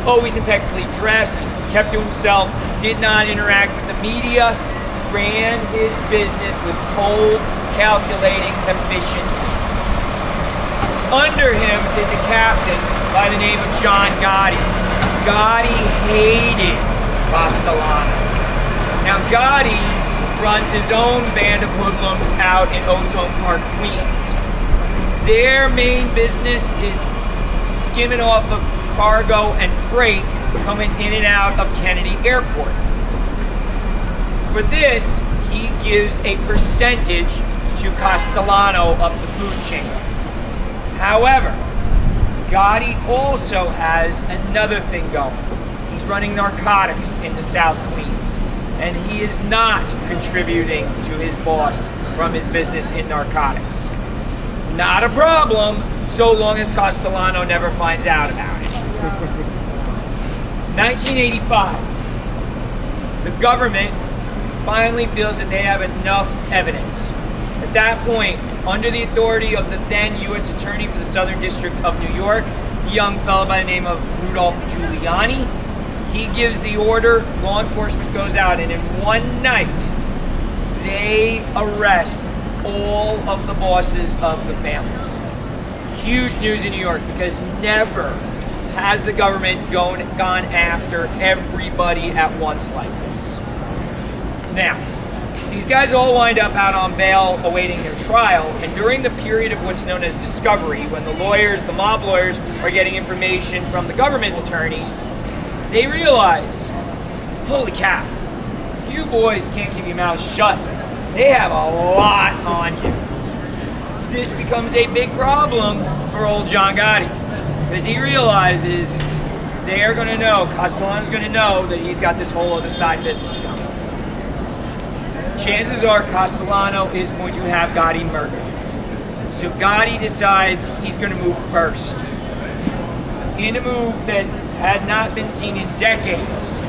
Always impeccably dressed, kept to himself, did not interact with the media, ran his business with cold, calculating efficiency. Under him is a captain by the name of John Gotti. Gotti hated Castellano. Now Gotti runs his own band of hoodlums out in Ozone Park, Queens. Their main business is skimming off of cargo and freight coming in and out of Kennedy Airport. For this, he gives a percentage to Castellano of the food chain. However, Gotti also has another thing going. He's running narcotics into South Queens, and he is not contributing to his boss from his business in narcotics. Not a problem, so long as Castellano never finds out about it. 1985, the government finally feels that they have enough evidence. At that point, under the authority of the then U.S. Attorney for the Southern District of New York, a young fellow by the name of Rudolph Giuliani, he gives the order, law enforcement goes out, and in one night, they arrest all of the bosses of the families. Huge news in New York, because never has the government gone after everybody at once like this. Now, these guys all wind up out on bail awaiting their trial, and during the period of what's known as discovery, when the lawyers, the mob lawyers, are getting information from the government attorneys, they realize, holy cow, you boys can't keep your mouths shut. They have a lot on you. This becomes a big problem for old John Gotti, because he realizes they're going to know, Castellano's going to know that he's got this whole other side business going. Chances are Castellano is going to have Gotti murdered. So Gotti decides he's going to move first. In a move that had not been seen in decades,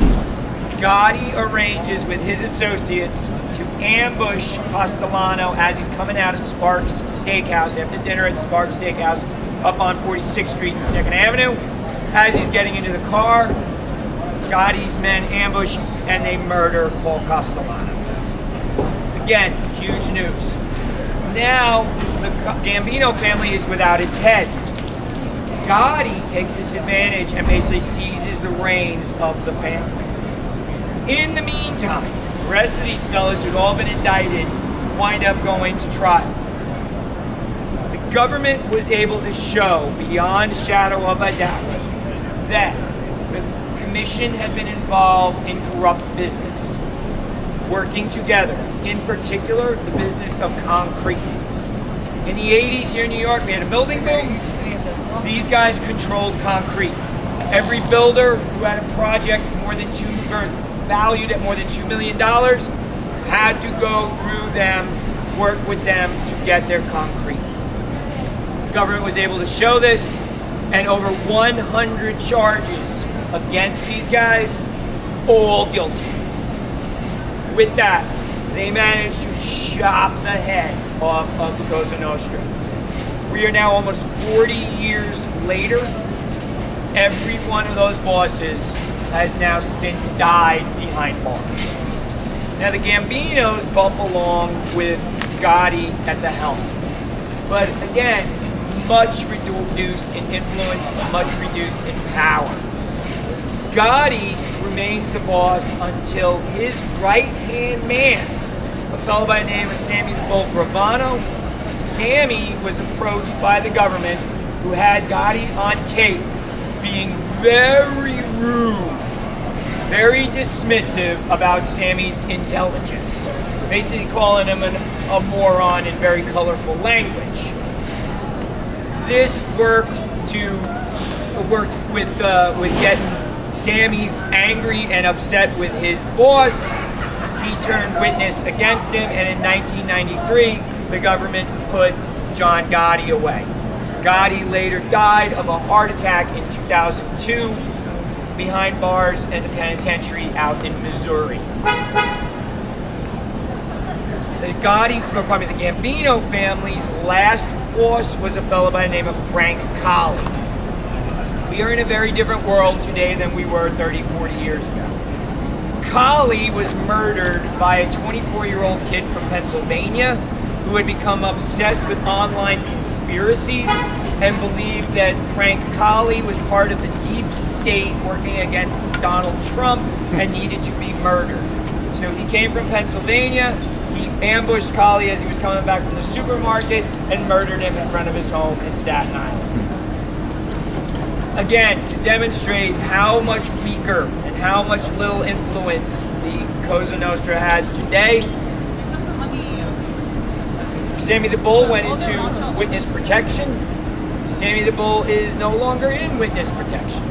Gotti arranges with his associates to ambush Castellano as he's coming out of Sparks Steakhouse after dinner at Sparks Steakhouse up on 46th Street and 2nd Avenue. As he's getting into the car, Gotti's men ambush and they murder Paul Castellano. Again, huge news. Now, the Gambino family is without its head. Gotti takes this advantage and basically seizes the reins of the family. In the meantime, the rest of these fellas who've all been indicted wind up going to trial. The government was able to show, beyond a shadow of a doubt, that the commission had been involved in corrupt business, working together, in particular, the business of concrete. In the 80s here in New York, we had a building boom. These guys controlled concrete. Every builder who had a project valued at more than $2 million had to go through them, work with them to get their concrete. The government was able to show this, and over 100 charges against these guys, all guilty. With that, they managed to chop the head off of the Cosa Nostra. We are now almost 40 years later. Every one of those bosses has now since died behind bars. Now the Gambinos bump along with Gotti at the helm. But again, much reduced in influence, much reduced in power. Gotti remains the boss until his right-hand man, a fellow by the name of Sammy the Bull Gravano. Sammy was approached by the government, who had Gotti on tape being very rude, very dismissive about Sammy's intelligence, basically calling him a moron in very colorful language. This worked with getting Sammy angry and upset with his boss, he turned witness against him, and in 1993, the government put John Gotti away. Gotti later died of a heart attack in 2002 behind bars in the penitentiary out in Missouri. The Gambino family's last boss was a fellow by the name of Frank Colli. We are in a very different world today than we were 30, 40 years ago. Colli was murdered by a 24-year-old kid from Pennsylvania who had become obsessed with online conspiracies and believed that Frank Colli was part of the deep state working against Donald Trump and needed to be murdered. So he came from Pennsylvania. He ambushed Colli as he was coming back from the supermarket and murdered him in front of his home in Staten Island. Again, to demonstrate how much weaker and how much little influence the Cosa Nostra has today, Sammy the Bull went into witness protection. Sammy the Bull is no longer in witness protection.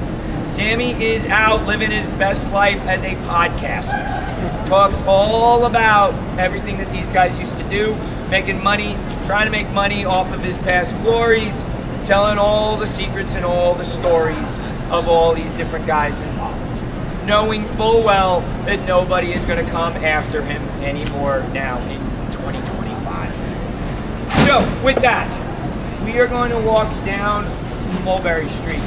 Sammy is out living his best life as a podcaster. Talks all about everything that these guys used to do, making money, trying to make money off of his past glories, telling all the secrets and all the stories of all these different guys involved, knowing full well that nobody is going to come after him anymore now in 2025. So, with that, we are going to walk down Mulberry Street.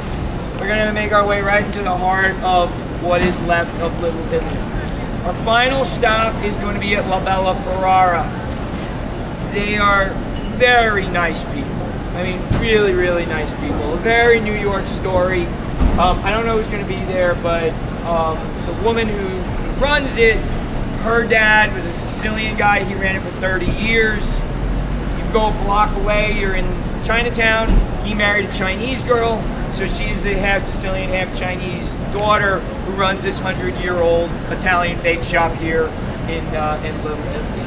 We're going to make our way right into the heart of what is left of Little Italy. Our final stop is going to be at La Bella Ferrara. They are very nice people. I mean, really, really nice people. A very New York story. I don't know who's going to be there, but the woman who runs it, her dad was a Sicilian guy. He ran it for 30 years. You go a block away, you're in Chinatown. He married a Chinese girl, so she's the half Sicilian, half Chinese daughter who runs this 100-year-old Italian bake shop here in Little Italy.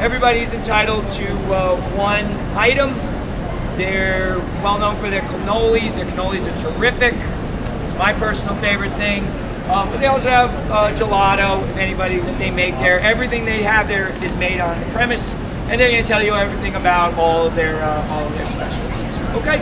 Everybody's entitled to one item. They're well known for their cannolis. Their cannolis are terrific. It's my personal favorite thing. But they also have gelato, if anybody, that they make there. Everything they have there is made on the premise, and they're going to tell you everything about all of their specialties. Okay.